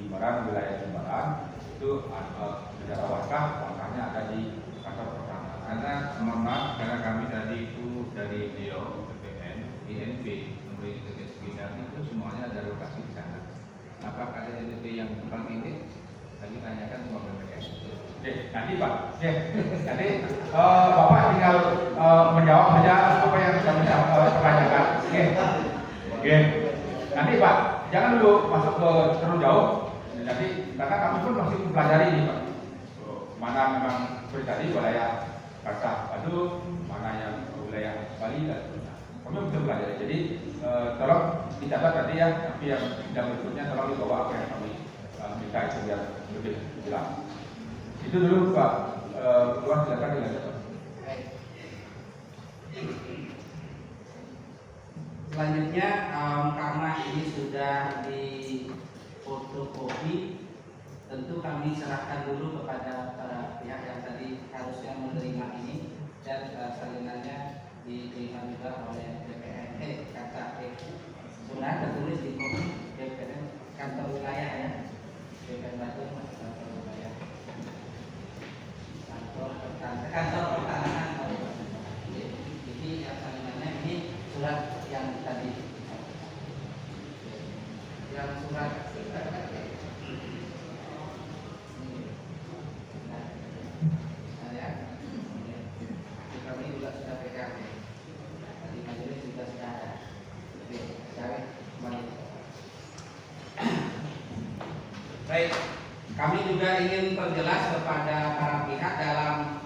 Jimbaran wilayah Jimbaran itu secara wakafnya ada di Kantor Pertanahan. Karena mohon maaf, karena kami tadi itu dari beliau BPN, INP, memberi sekitar itu semuanya ada lokasi di sana. Apakah ada NTP yang kurang ini? Kami tanyakan semua BPN. Oke, nanti Pak. Oke, nanti Bapak tinggal menjawab saja apa yang kami pertanyakan. Oke. Nanti Pak, jangan dulu masuk ke terlalu jauh. Nanti karena kami pun masih mempelajari ini Pak. Mana memang seperti tadi wilayah Kantor Bandung, mana yang wilayah Bali dan sebagainya. Kami masih mempelajari. Jadi tolong dicatat tadi ya, tapi yang berikutnya tolong dibawa apa yang kami minta itu biar lebih jelas. Itu dulu Pak. Keluar silakan dilanjut. Selanjutnya karena ini sudah di fotokopi, tentu kami serahkan dulu kepada para pihak yang tadi harusnya menerima ini dan salinannya diterima juga oleh DPR KKP. Sudah tertulis di kopi DPR kantor wilayah ya, DPR Bandung kantor wilayah, kantor pertahanan. Jadi yang salinan ini surat yang tadi, yang surat kami juga sudah pegang di majelis juga sudah ada. Oke, saya kembali. Baik, kami juga ingin perjelas kepada para pihak dalam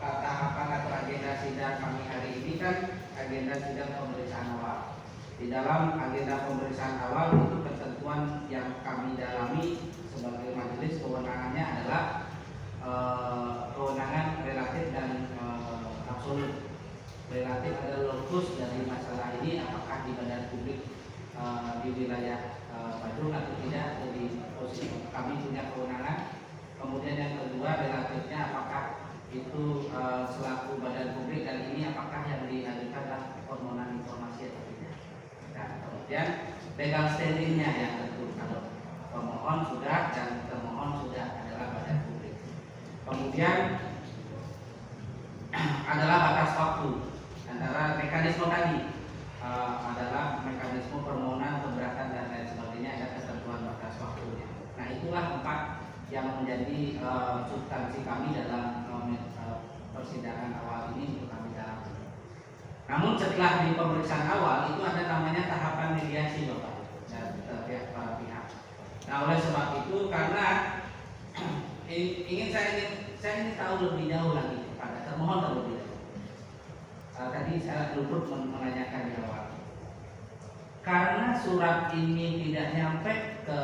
tahapan atau agenda sidang kami hari ini kan agenda sidang pemeriksaan awal. Di dalam agenda pemeriksaan awal itu ketentuan yang kami dalami sebagai majelis kewenangannya adalah kewenangan relatif dan absolut. Relatif adalah lokus dari masalah ini apakah di badan publik di wilayah Bandung atau tidak, atau di posisi kami punya kewenangan. Kemudian yang kedua relatifnya apakah itu selaku badan publik dan ini apakah yang diajukan adalah permohonan informasi atau tidak. Nah, kemudian legal standingnya yang tentu kalau pemohon sudah dan termohon sudah adalah badan publik. Kemudian adalah batas waktu antara mekanisme tadi adalah mekanisme permohonan, keberatan dan lain sebagainya, ada ketentuan batas waktunya. Nah, itulah 4 yang menjadi substansi kami dalam persidangan awal ini untuk kami dalami. Namun setelah di pemeriksaan awal itu ada namanya tahapan mediasi Bapak dan pihak para pihak. Nah, oleh sebab itu karena saya ingin tahu lebih jauh lagi kepada termohon terlebih dahulu. Tadi saya luput menanyakan di awal. Karena surat ini tidak nyampe ke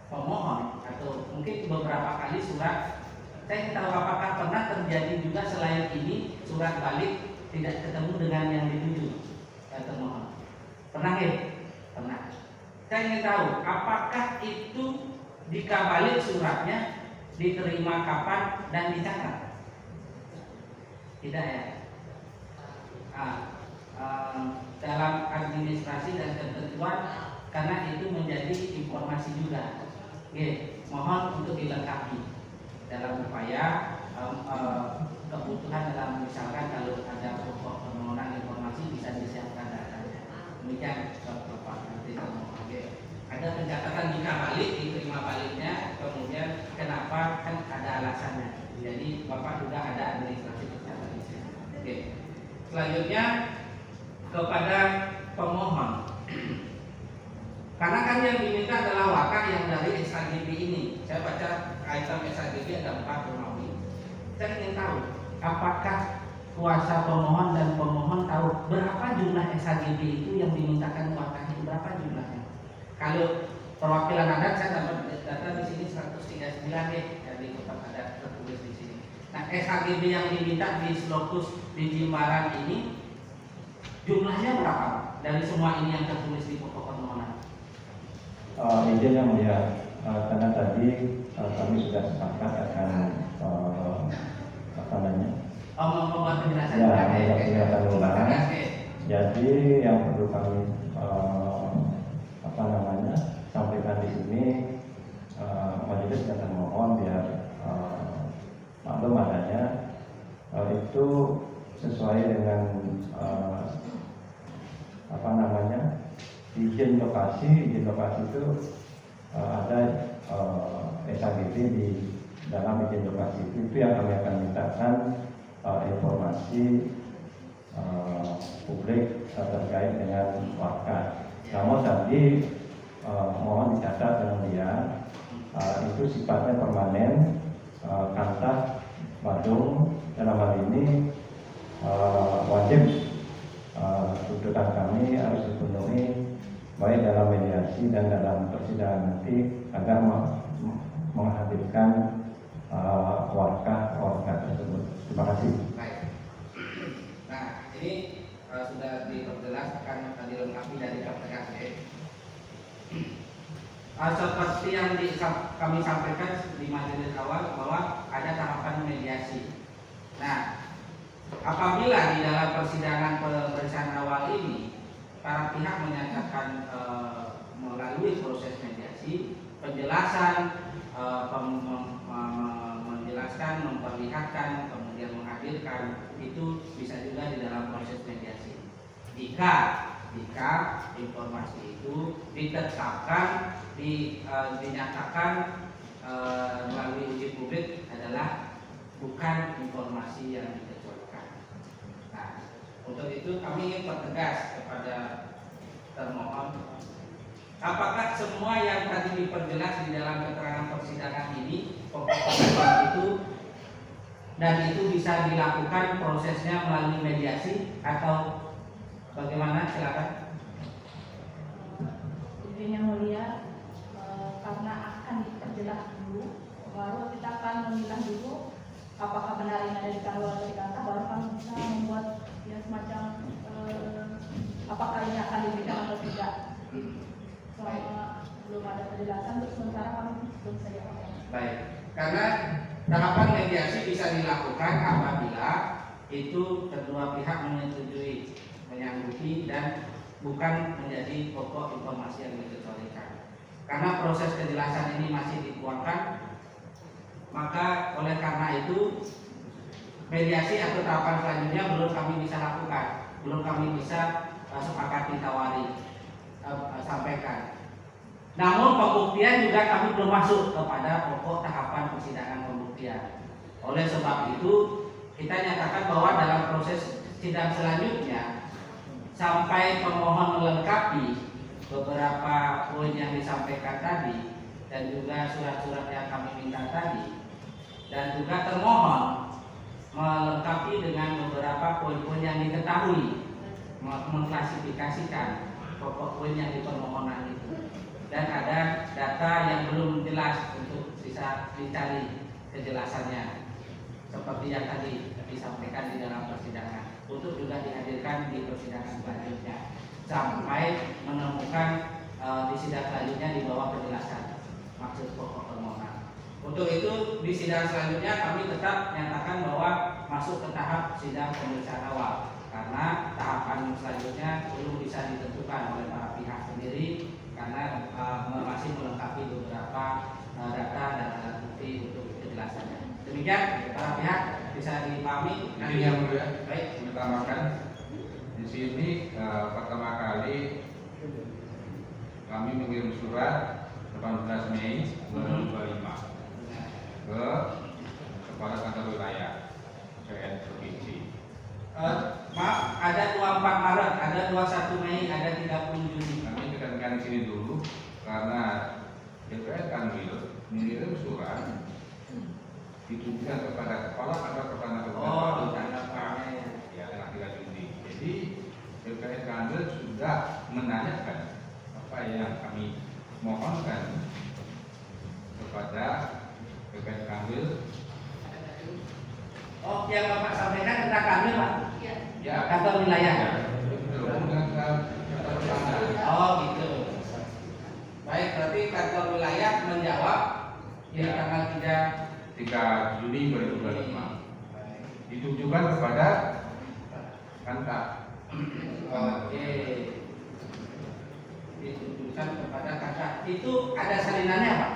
pemohon atau mungkin beberapa kali surat, saya ingin tahu apakah pernah terjadi juga selain ini surat balik tidak ketemu dengan yang dituju termohon. Pernah ya? Pernah. Saya ingin tahu apakah itu jika balik suratnya diterima kapan dan dicatat? Tidak ya? Dalam administrasi dan ketentuan karena itu menjadi informasi juga. Oke, mohon untuk dilengkapi dalam upaya kebutuhan dalam misalkan kalau ada pokok permohonan informasi bisa disiapkan datanya. Demikian Bapak nanti oke. Ada pencatatan jika balik diterima baliknya, kemudian kenapa kan ada alasannya. Jadi Bapak juga ada administrasi tercatat di sini. Oke. Selanjutnya kepada pemohon. Karena kan yang diminta adalah wakaf yang dari SHGB ini. Saya baca item SHGB ada 4 kurang lebih. Saya ingin tahu apakah kuasa pemohon dan pemohon tahu berapa jumlah SHGB itu yang dimintakan wakaf itu, berapa jumlahnya? Kalau perwakilan adat saya dapat data di sini 139 deh, dari tempat adat tertulis di sini. Nah, SHGB yang diminta di Slokus di Jimbaran ini jumlahnya berapa dari semua ini yang tertulis di pokok permohonan? Izin yang mulia, karena tadi kami sudah sepakat akan membuat penjelasan ulang. Jadi yang perlu kami sampaikan di sini, majelis dan termohon biar maklum adanya itu sesuai dengan izin lokasi itu ada SHGB di dalam izin lokasi itu yang kami akan mintakan informasi publik terkait dengan wakaf. Namun tadi mohon dicatat yang mulia, itu sifatnya permanen. Kantor Bandung dalam hal ini wajib tuntutan kami harus dipenuhi baik dalam mediasi dan dalam persidangan nanti agar menghadirkan warga tersebut. Terima kasih. Baik. Nah, ini sudah diperjelas akan dilengkapi dari KPKP. Seperti yang kami sampaikan di majelis awal bahwa ada tahapan mediasi. Nah, apabila di dalam persidangan pemeriksaan awal ini para pihak menyatakan melalui proses mediasi penjelasan, menjelaskan, memperlihatkan, kemudian menghadirkan, itu bisa juga di dalam proses mediasi. Jika informasi itu ditetapkan, dinyatakan melalui uji publik adalah bukan informasi yang dikecualikan. Nah, untuk itu kami ingin pertegas kepada termohon, apakah semua yang tadi diperjelas di dalam keterangan persidangan ini pokok-pokok itu dan itu bisa dilakukan prosesnya melalui mediasi atau bagaimana? Silakan. Izin yang mulia, karena akan diperjelas dulu, baru kita akan memilah dulu apakah benar ini ada di kanwal atau di kata, baru kami bisa membuat ya semacam apakah ini akan diberikan atau tidak. Selama belum ada penjelasan, untuk sementara kami belum bisa jawab. Baik, karena tahapan mediasi bisa dilakukan apabila itu kedua pihak menyetujui, menyanggupi dan bukan menjadi pokok informasi yang dikecualikan. Karena proses kejelasan ini masih dituangkan, maka oleh karena itu mediasi atau tahapan selanjutnya belum kami bisa lakukan, belum kami bisa sepakati, tawari, sampaikan. Namun pembuktian juga kami belum masuk kepada pokok tahapan persidangan pembuktian. Oleh sebab itu kita nyatakan bahwa dalam proses sidang selanjutnya sampai pemohon melengkapi beberapa poin yang disampaikan tadi dan juga surat-surat yang kami minta tadi, dan juga termohon melengkapi dengan beberapa poin-poin yang diketahui, mengklasifikasikan pokok poin yang di permohonan itu, dan ada data yang belum jelas untuk bisa dicari kejelasannya seperti yang tadi disampaikan di dalam persidangan, untuk juga dihadirkan di persidangan selanjutnya sampai menemukan di sidang selanjutnya di bawah penjelasan maksud pokok permohonan. Untuk itu di sidang selanjutnya kami tetap nyatakan bahwa masuk ke tahap sidang pemeriksaan awal, karena tahapan selanjutnya belum bisa ditentukan oleh para pihak sendiri karena masih melengkapi beberapa data dan alat bukti untuk kejelasannya. Demikian para pihak bisa dipahami. Ini yang mulia, baik, menambahkan di sini pertama kali kami mengirim surat 18 Mei 2025 ke Kepala Kantor Wilayah PN Provinsi. Maaf, ada 24 Maret, ada 21 Mei, ada 30 Juni. Kami tekankan di sini dulu karena DPR Kanwil mengirim surat ditujukan kepada Kepala Kantor Pertahanan Kabupaten Bandung ya tanggal 3 Juni. Jadi DPR Kanwil sudah menanyakan apa yang kami mohonkan kepada DPR Kanwil. Oh, yang Bapak sampaikan tentang kami, Pak? Ya, Kantor wilayah. Oh, gitu. Baik, berarti kantor wilayah menjawab di tanggal 3 Juni 2025 ditujukan kepada Kanta. Oke. Ditujukan kepada Kanta. Itu ada salinannya, Pak?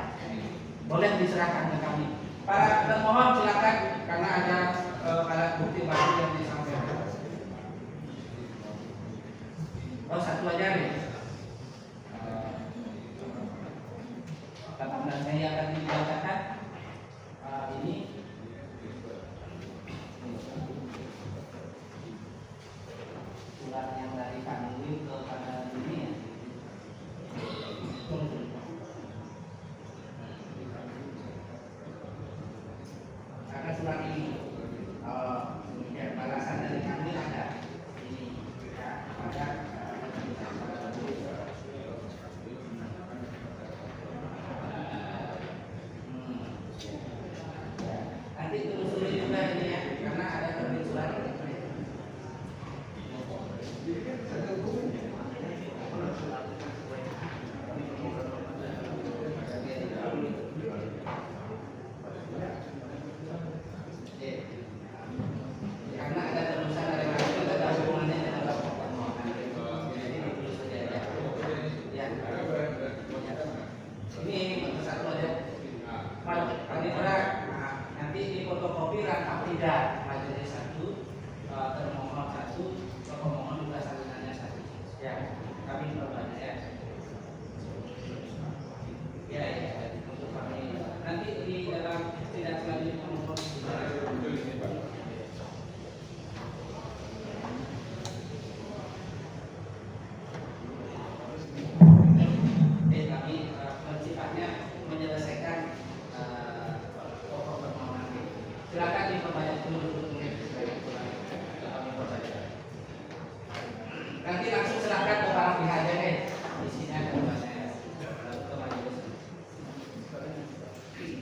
Boleh diserahkan ke kami. Para termohon silakan karena ada alat bukti baru yang disampaikan. Oh, satu aja nih. 18 Mei akan dibacakan. Ini surat yang dari Kanwil kepada ini ya. Karena surat ini ya, balasan dari Kanwil ada ini ya, ada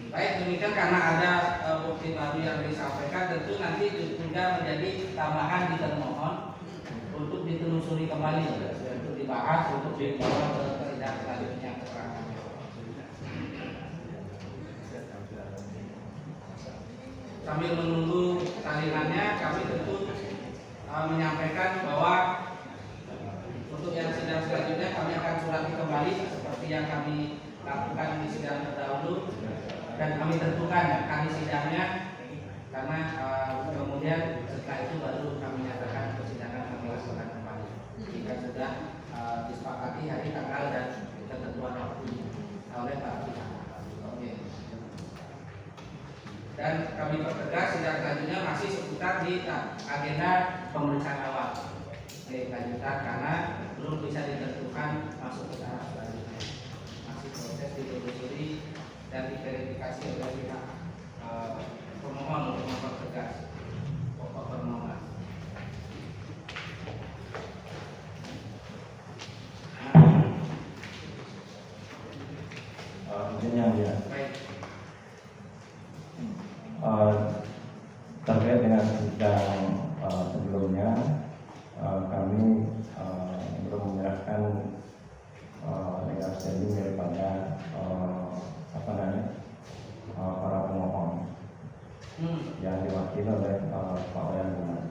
Baik, demikian karena ada bukti baru yang disampaikan, tentu nanti juga menjadi tambahan di termohon untuk ditelusuri kembali, untuk dibahas, untuk dibawa ke sidang selanjutnya keterangannya. Sambil menunggu salinannya, kami tentu menyampaikan bahwa untuk yang sidang selanjutnya kami akan surati kembali seperti yang kami lakukan di sidang terdahulu, dan kami tentukan kali sidangnya, karena kemudian setelah itu baru kami nyatakan persidangan kami laksanakan kembali jika sudah disepakati hari, tanggal, dan ketentuan waktunya oleh para pihak. Oke. Dan kami pertegas sidang selanjutnya masih seputar di agenda pemeriksaan awal. Lanjutan karena belum bisa ditentukan masuk ke tahap selanjutnya, masih proses ditelusuri dan diverifikasi oleh pihak pemohon untuk mempertegas pokok permohonan. Izin yang dia Baik. terkait dengan sidang sebelumnya, kami belum menyerahkan legal standing daripada para pemohon yang diwakili oleh Pak Wayan Guman.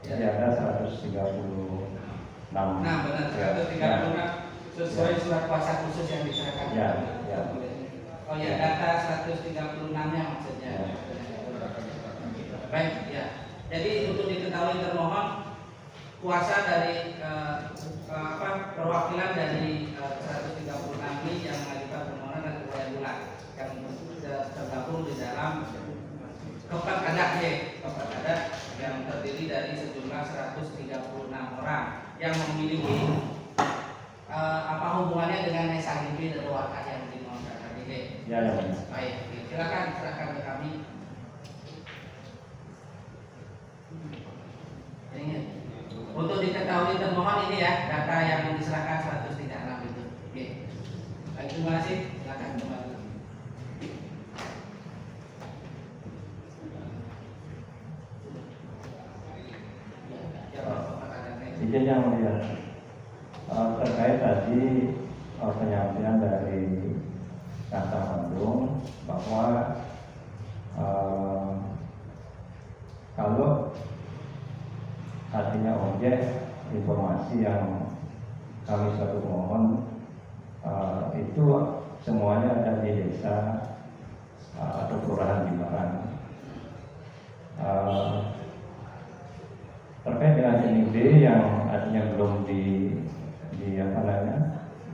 Jadi ada 136. Nah, benar, 136 sesuai surat kuasa khusus yang diserahkan. Ya, ya. Oh ya, data 136-nya maksudnya. Baik, ya. Jadi untuk diketahui termohon, kuasa dari perwakilan dari 136 ini yang mengajukan permohonan dan Wayan Guman yang tergabung di dalam keempat adat yang terdiri dari sejumlah 136 orang yang memiliki hubungannya dengan SHGB dan warga yang dimohonkan HGB. Ya, ya. Baik, silakan ke kami. Ini untuk diketahui termohon ini ya, data yang diserahkan 136 itu. Oke. Baik, terima kasih. Silakan kembali. Izin yang mulia, terkait tadi penyampaian dari Kata Bandung bahwa kalau artinya objek informasi yang kami selaku mohon itu semuanya ada di desa atau kelurahan Jimbaran. Terkait dengan NIB yang artinya belum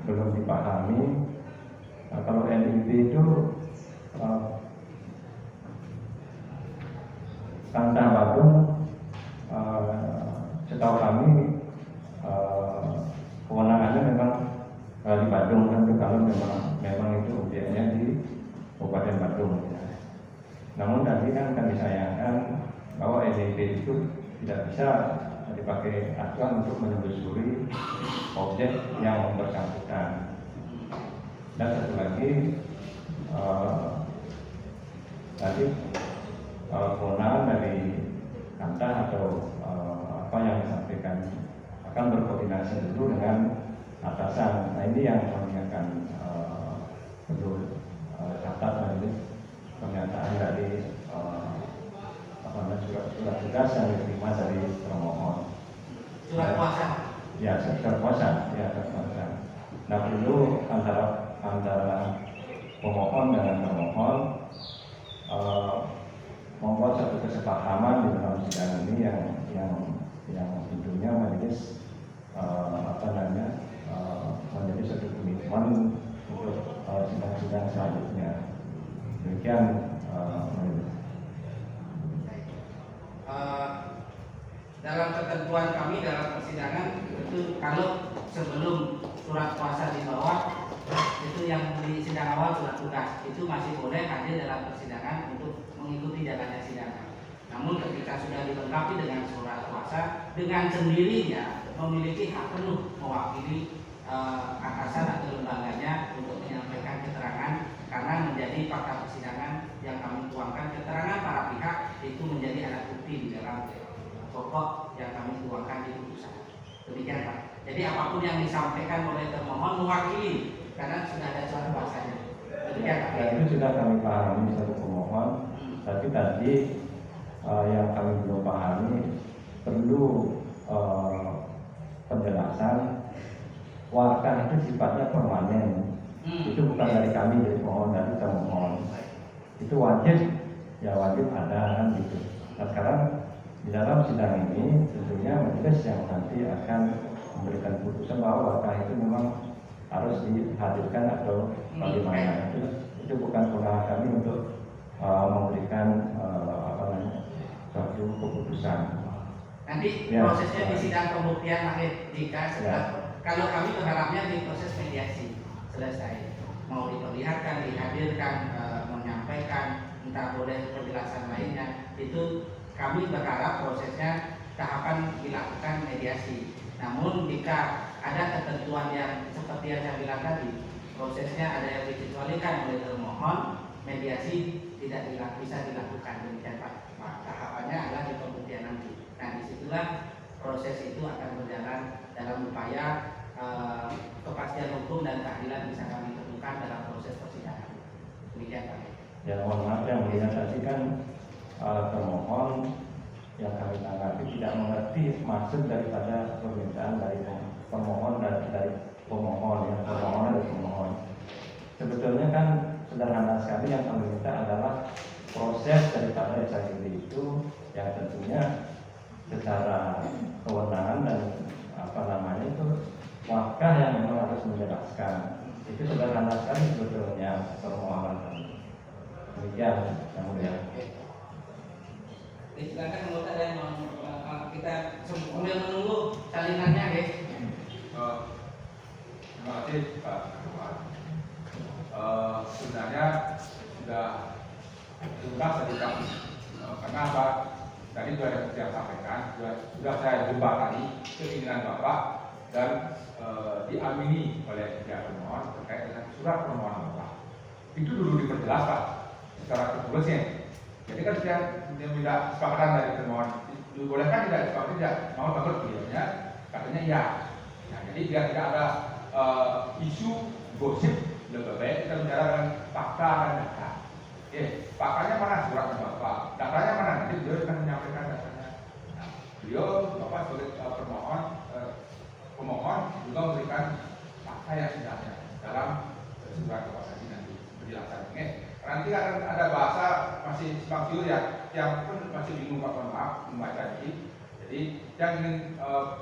belum dipahami. Kalau NIB itu Kanta Badung, setahu kami kewenangannya memang di Badung kan, kalau memang itu objeknya di Kabupaten Badung. Ya. Namun tadi kan kami sayangkan bahwa NIB itu tidak bisa dipakai acuan untuk menelusuri objek yang bersangkutan. Dan satu lagi tadi kewenangan dari Kanta atau apa yang disampaikan akan berkoordinasi dulu dengan atasan. Nah, ini yang kami akan perlu catat nanti pernyataan dari surat tugas yang diterima dari termohon. Surat kuasa. Ya, surat kuasa. Nah, perlu antara pemohon dengan termohon membuat satu kesepahaman di dalam sidang ini yang tentunya majelis menjadi satu komitmen untuk sidang-sidang selanjutnya. Demikian dalam ketentuan kami dalam persidangan itu kalau sebelum surat kuasa dibawa itu yang di sidang awal surat tugas itu masih boleh hadir dalam persidangan untuk mengikuti jalannya sidang. Namun ketika sudah dilengkapi dengan surat kuasa, dengan sendirinya memiliki hak penuh mewakili atasan atau lembaganya untuk menyampaikan keterangan karena menjadi fakta pokok yang kami tuangkan di putusan. Demikian Pak. Jadi apapun yang disampaikan oleh termohon mewakili karena sudah ada surat kuasanya. Demikian Pak. Ya, itu sudah kami pahami satu pemohon, tapi tadi yang kami belum pahami perlu penjelasan. Wakaf itu sifatnya permanen. Itu bukan dari kami, dari pemohon, dari termohon. Itu wajib, ya wajib ada kan gitu. Nah sekarang di dalam sidang ini tentunya majelis yang nanti akan memberikan putusan bahwa wakaf itu memang harus dihadirkan atau bagaimana. Itu bukan kewenangan kami untuk memberikan suatu keputusan. Nanti Ya. prosesnya di sidang pembuktian akhir jika setelah kalau kami berharapnya di proses mediasi selesai, mau diperlihatkan, dihadirkan, menyampaikan, entah boleh penjelasan lainnya, itu kami berharap prosesnya tahapan dilakukan mediasi. Namun jika ada ketentuan yang seperti yang saya bilang tadi, prosesnya ada yang dikecualikan oleh termohon, mediasi tidak bisa dilakukan. Demikian Pak. Tahapannya adalah di pembuktian nanti. Nah disitulah proses itu akan berjalan dalam upaya kepastian hukum dan keadilan bisa kami temukan dalam proses persidangan. Demikian Pak. Ya mohon maaf yang mulia, tadi kan termohon yang kami tanggapi tidak mengerti maksud daripada permintaan dari pemohon dan dari pemohon yang permohonan dari pemohon. Sebetulnya kan sederhana sekali, yang kami minta adalah proses daripada SHGB itu yang tentunya secara kewenangan dan itu wakaf yang memang harus menjelaskan. Itu sederhana sekali sebetulnya permohonan. Demikian yang mulia. Silakan anggota dan kita sambil menunggu salinannya, guys. Terima kasih Pak Ketua. Sebenarnya sudah tuntas tadi Pak. Karena apa? Tadi sudah ada yang sampaikan, sudah saya jembatani keinginan Bapak dan diamini oleh pihak pemohon terkait dengan surat permohonan Bapak. Itu dulu diperjelas Pak secara tertulisnya. Jadi kan dia minta kesepakatan dari termohon, dibolehkan tidak disepakati tidak mau takut beliaunya katanya iya. Nah, jadi biar tidak ada isu gosip, lebih baik kita bicara dengan fakta dan data. Oke, faktanya mana suratnya Bapak, datanya mana, nanti beliau akan menyampaikan datanya. Nah, beliau Bapak sebagai pemohon juga memberikan fakta yang sebenarnya dalam surat kuasa ini nanti penjelasannya. Nanti akan ada bahasa masih simpang siur ya, yang pun masih bingung Pak, mohon maaf membaca ini. Jadi yang ingin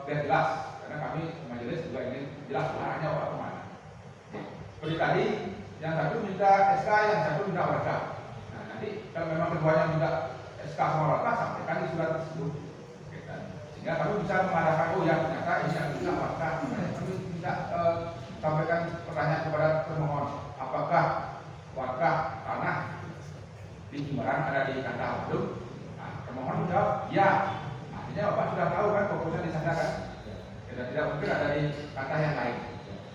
biar jelas, karena kami majelis juga ingin jelas arahnya Pak kemana. Seperti tadi, yang satu minta SK, yang satu minta warga. Nah nanti kalau memang keduanya minta SK sama warga, sampaikan di surat tersebut. Sehingga kami bisa mengadakan, oh ya ternyata ini yang minta warga. Kami minta sampaikan pertanyaan kepada termohon, apakah warga tanah di Jimbaran ada di Kandang Bandung? Nah, termohon menjawab, ya. Artinya Bapak sudah tahu kan proposal di sana kan? Tidak mungkin ada di kata yang lain.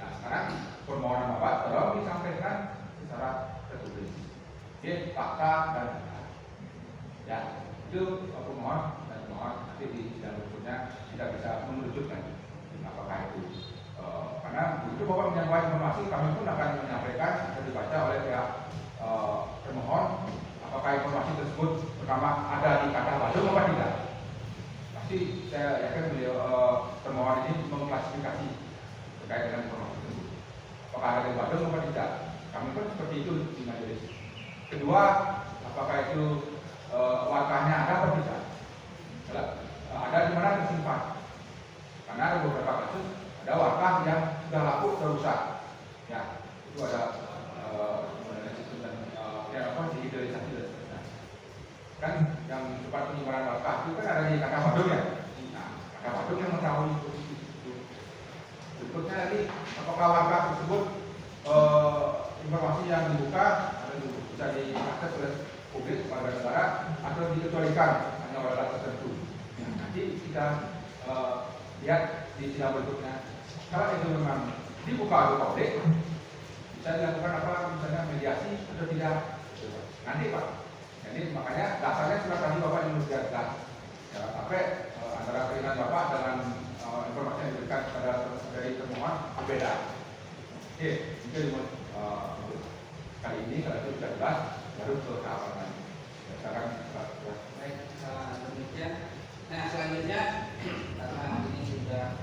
Nah, sekarang permohonan Bapak tolong disampaikan secara tertulis. Oke, fakta dan data. Ya, itu pemohon dan pemohon nanti di sidang berikutnya tidak bisa menunjukkan apakah itu. Karena begitu Bapak menyampaikan informasi, kami pun akan menyampaikan dan dibaca oleh pihak termohon apakah informasi tersebut pertama ada di kata Bandung atau tidak. Pasti saya yakin beliau termohon ini mengklasifikasi terkait dengan informasi tersebut. Apakah ada di Bandung atau tidak. Kami pun seperti itu di majelis. Kedua, apakah itu wakafnya ada atau tidak. Ada di mana tersimpan. Karena ada beberapa kasus ada wakaf yang sudah laku terusak. Ya, itu ada sistem dan digitalisasi dan sebagainya. Kan yang tempat penyimpanan wakaf itu kan ada di kata Bandung ya. Nah, kata Bandung yang mengetahui itu. Berikutnya tadi, apakah wakaf tersebut informasi yang dibuka atau bisa diakses oleh publik kepada negara atau dikecualikan hanya oleh data tertentu. Nah, nanti kita lihat di sidang berikutnya. Kalau itu memang dibuka untuk publik, bisa dilakukan apa misalnya mediasi atau tidak. Nanti Pak. Jadi makanya dasarnya sudah tadi Bapak yang sudah jelas. Ya, sampai Anda keyakinan Bapak dengan informasi yang diberikan dari termohon berbeda. Oke, mungkin kali ini kalau itu sudah jelas, baru ke keamanan. Sekarang Baik, demikian. Nah, selanjutnya karena ini sudah,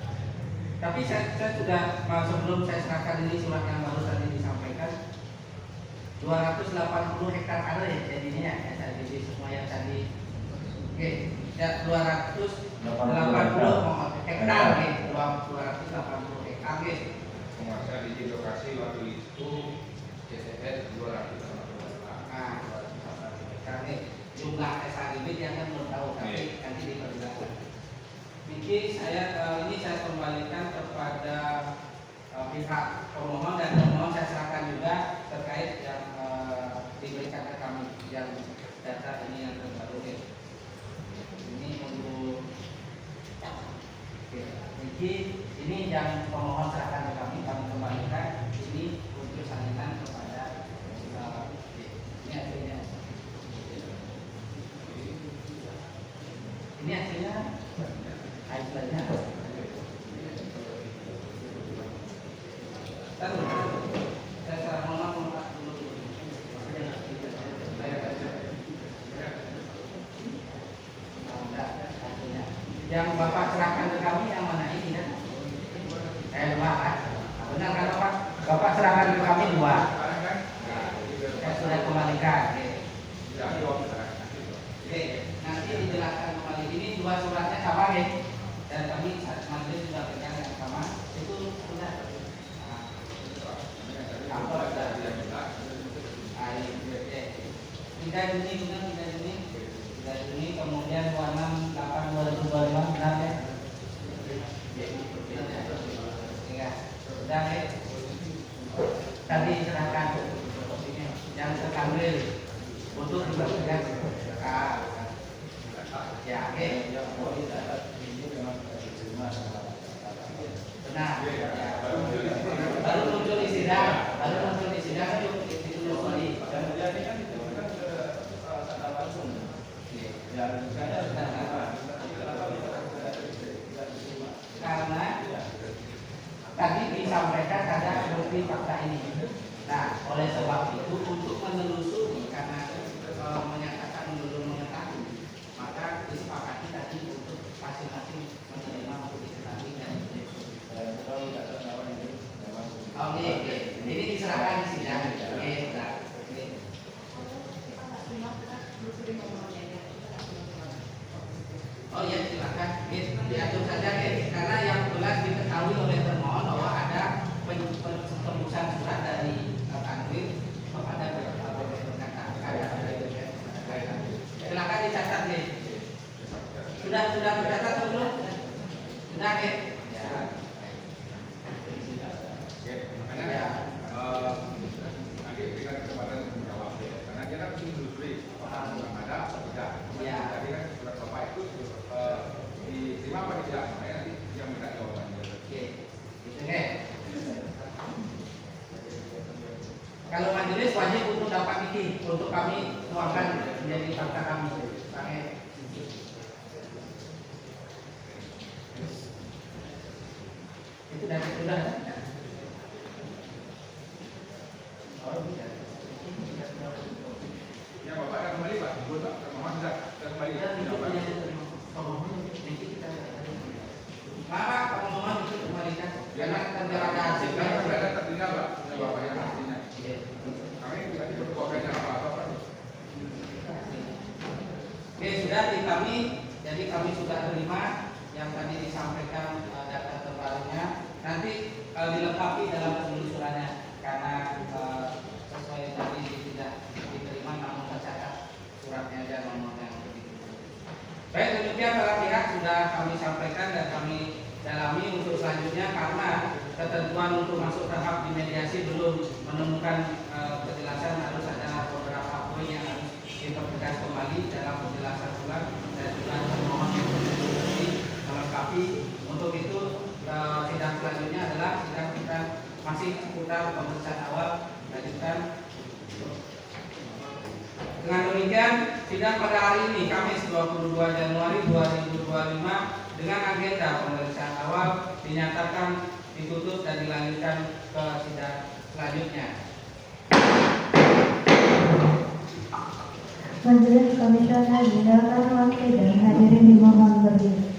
tapi saya sudah sebelum saya serahkan ini surat yang baru tadi disampaikan 280 hektar ada ya jadinya ya tadi semua yang tadi. Oke, ya 280 hektar oke, 280 hektar oke. penguasaan izin lokasi waktu itu CCS 200. Nah, karena jumlah SHIB yang kan belum tahu tapi nanti diperjelaskan. Miki saya ini saya kembalikan kepada pihak pemohon dan pemohon saya serahkan juga terkait yang diberikan ke kami yang data ini yang terbaru. Ini untuk Miki ini yang pemohon serahkan ke kami kembalikan ini untuk salinan kepada ini hasilnya. Ini hasilnya hasilnya saya mohon maaf dulu. Yang Bapak serahkan ke kami yang mana ini kan? Dua kan? Benar kan Bapak? Bapak serahkan ke kami 2. Saya sudah kembalikan. Oke, nanti dijelaskan kembali. Ini 2 suratnya sama ya, dan kami majelis sudah pegang yang sama. Itu sudah. Kantor sudah. 3 Juni benar 3 Juni. 3 Juni kemudian 26/8/2025 benar ya? Sudah ya. Tadi serahkan yang terkambil untuk dibagikan. Ya, oke. Benar. Ya. Baru muncul di sidang, itu ditelusuri. Karena tadi disampaikan ada bukti fakta ini. Nah, oleh sebab itu untuk menelusuri karena menyatakan belum mengetahui, maka disepakati tadi untuk masing-masing menerima untuk diketahui dan oke. Ini diserahkan di sidang. Oke, benar. Oh ya silakan, diatur saja karena yang jelas diketahui oleh termohon bahwa ada tembusan surat dari kanwil kepada silakan dicatat ya. Sudah tercatat atau belum? Sudah ya. Makanya nanti berikan kesempatan menjawab karena dia kan mesti menelusuri apakah ada atau tidak. Tadi kan surat Bapak itu diterima apa tidak? Makanya nanti dia minta jawabannya. Oke, gitu ya. Kalau majelis wajib untuk dapat ini untuk kami tuangkan menjadi fakta kami. Itu dari sudah. Ya Bapak akan kembali Pak, Pak, termohon sudah kembali. Pak, pemohon itu kembalikan. Karena ada hasil. Saya tertinggal Pak, Bapak yang hasilnya. Kami tidak diperkuatkan apa-apa Pak. Oke, sudah di kami, jadi kami sudah terima yang tadi disampaikan data terbarunya. Nanti dilengkapi dalam penelusurannya karena sesuai tadi tidak diterima namun tercatat suratnya dan nomornya begitu. Baik, demikian para pihak sudah kami sampaikan dan kami dalami untuk selanjutnya karena ketentuan untuk masuk tahap di mediasi belum menemukan kejelasan, harus ada beberapa poin yang harus dipertegas kembali dalam penjelasan ulang dan juga termohon yang melengkapi. Untuk itu sidang selanjutnya adalah sidang kita masih seputar pemeriksaan awal lanjutan. Dengan demikian sidang pada hari ini Kamis 22 Januari 2025 dengan agenda pemeriksaan awal dinyatakan ditutup dan dilanjutkan ke sidang selanjutnya. Majelis Komisioner meninggalkan ruang sidang, hadirin dimohon berdiri.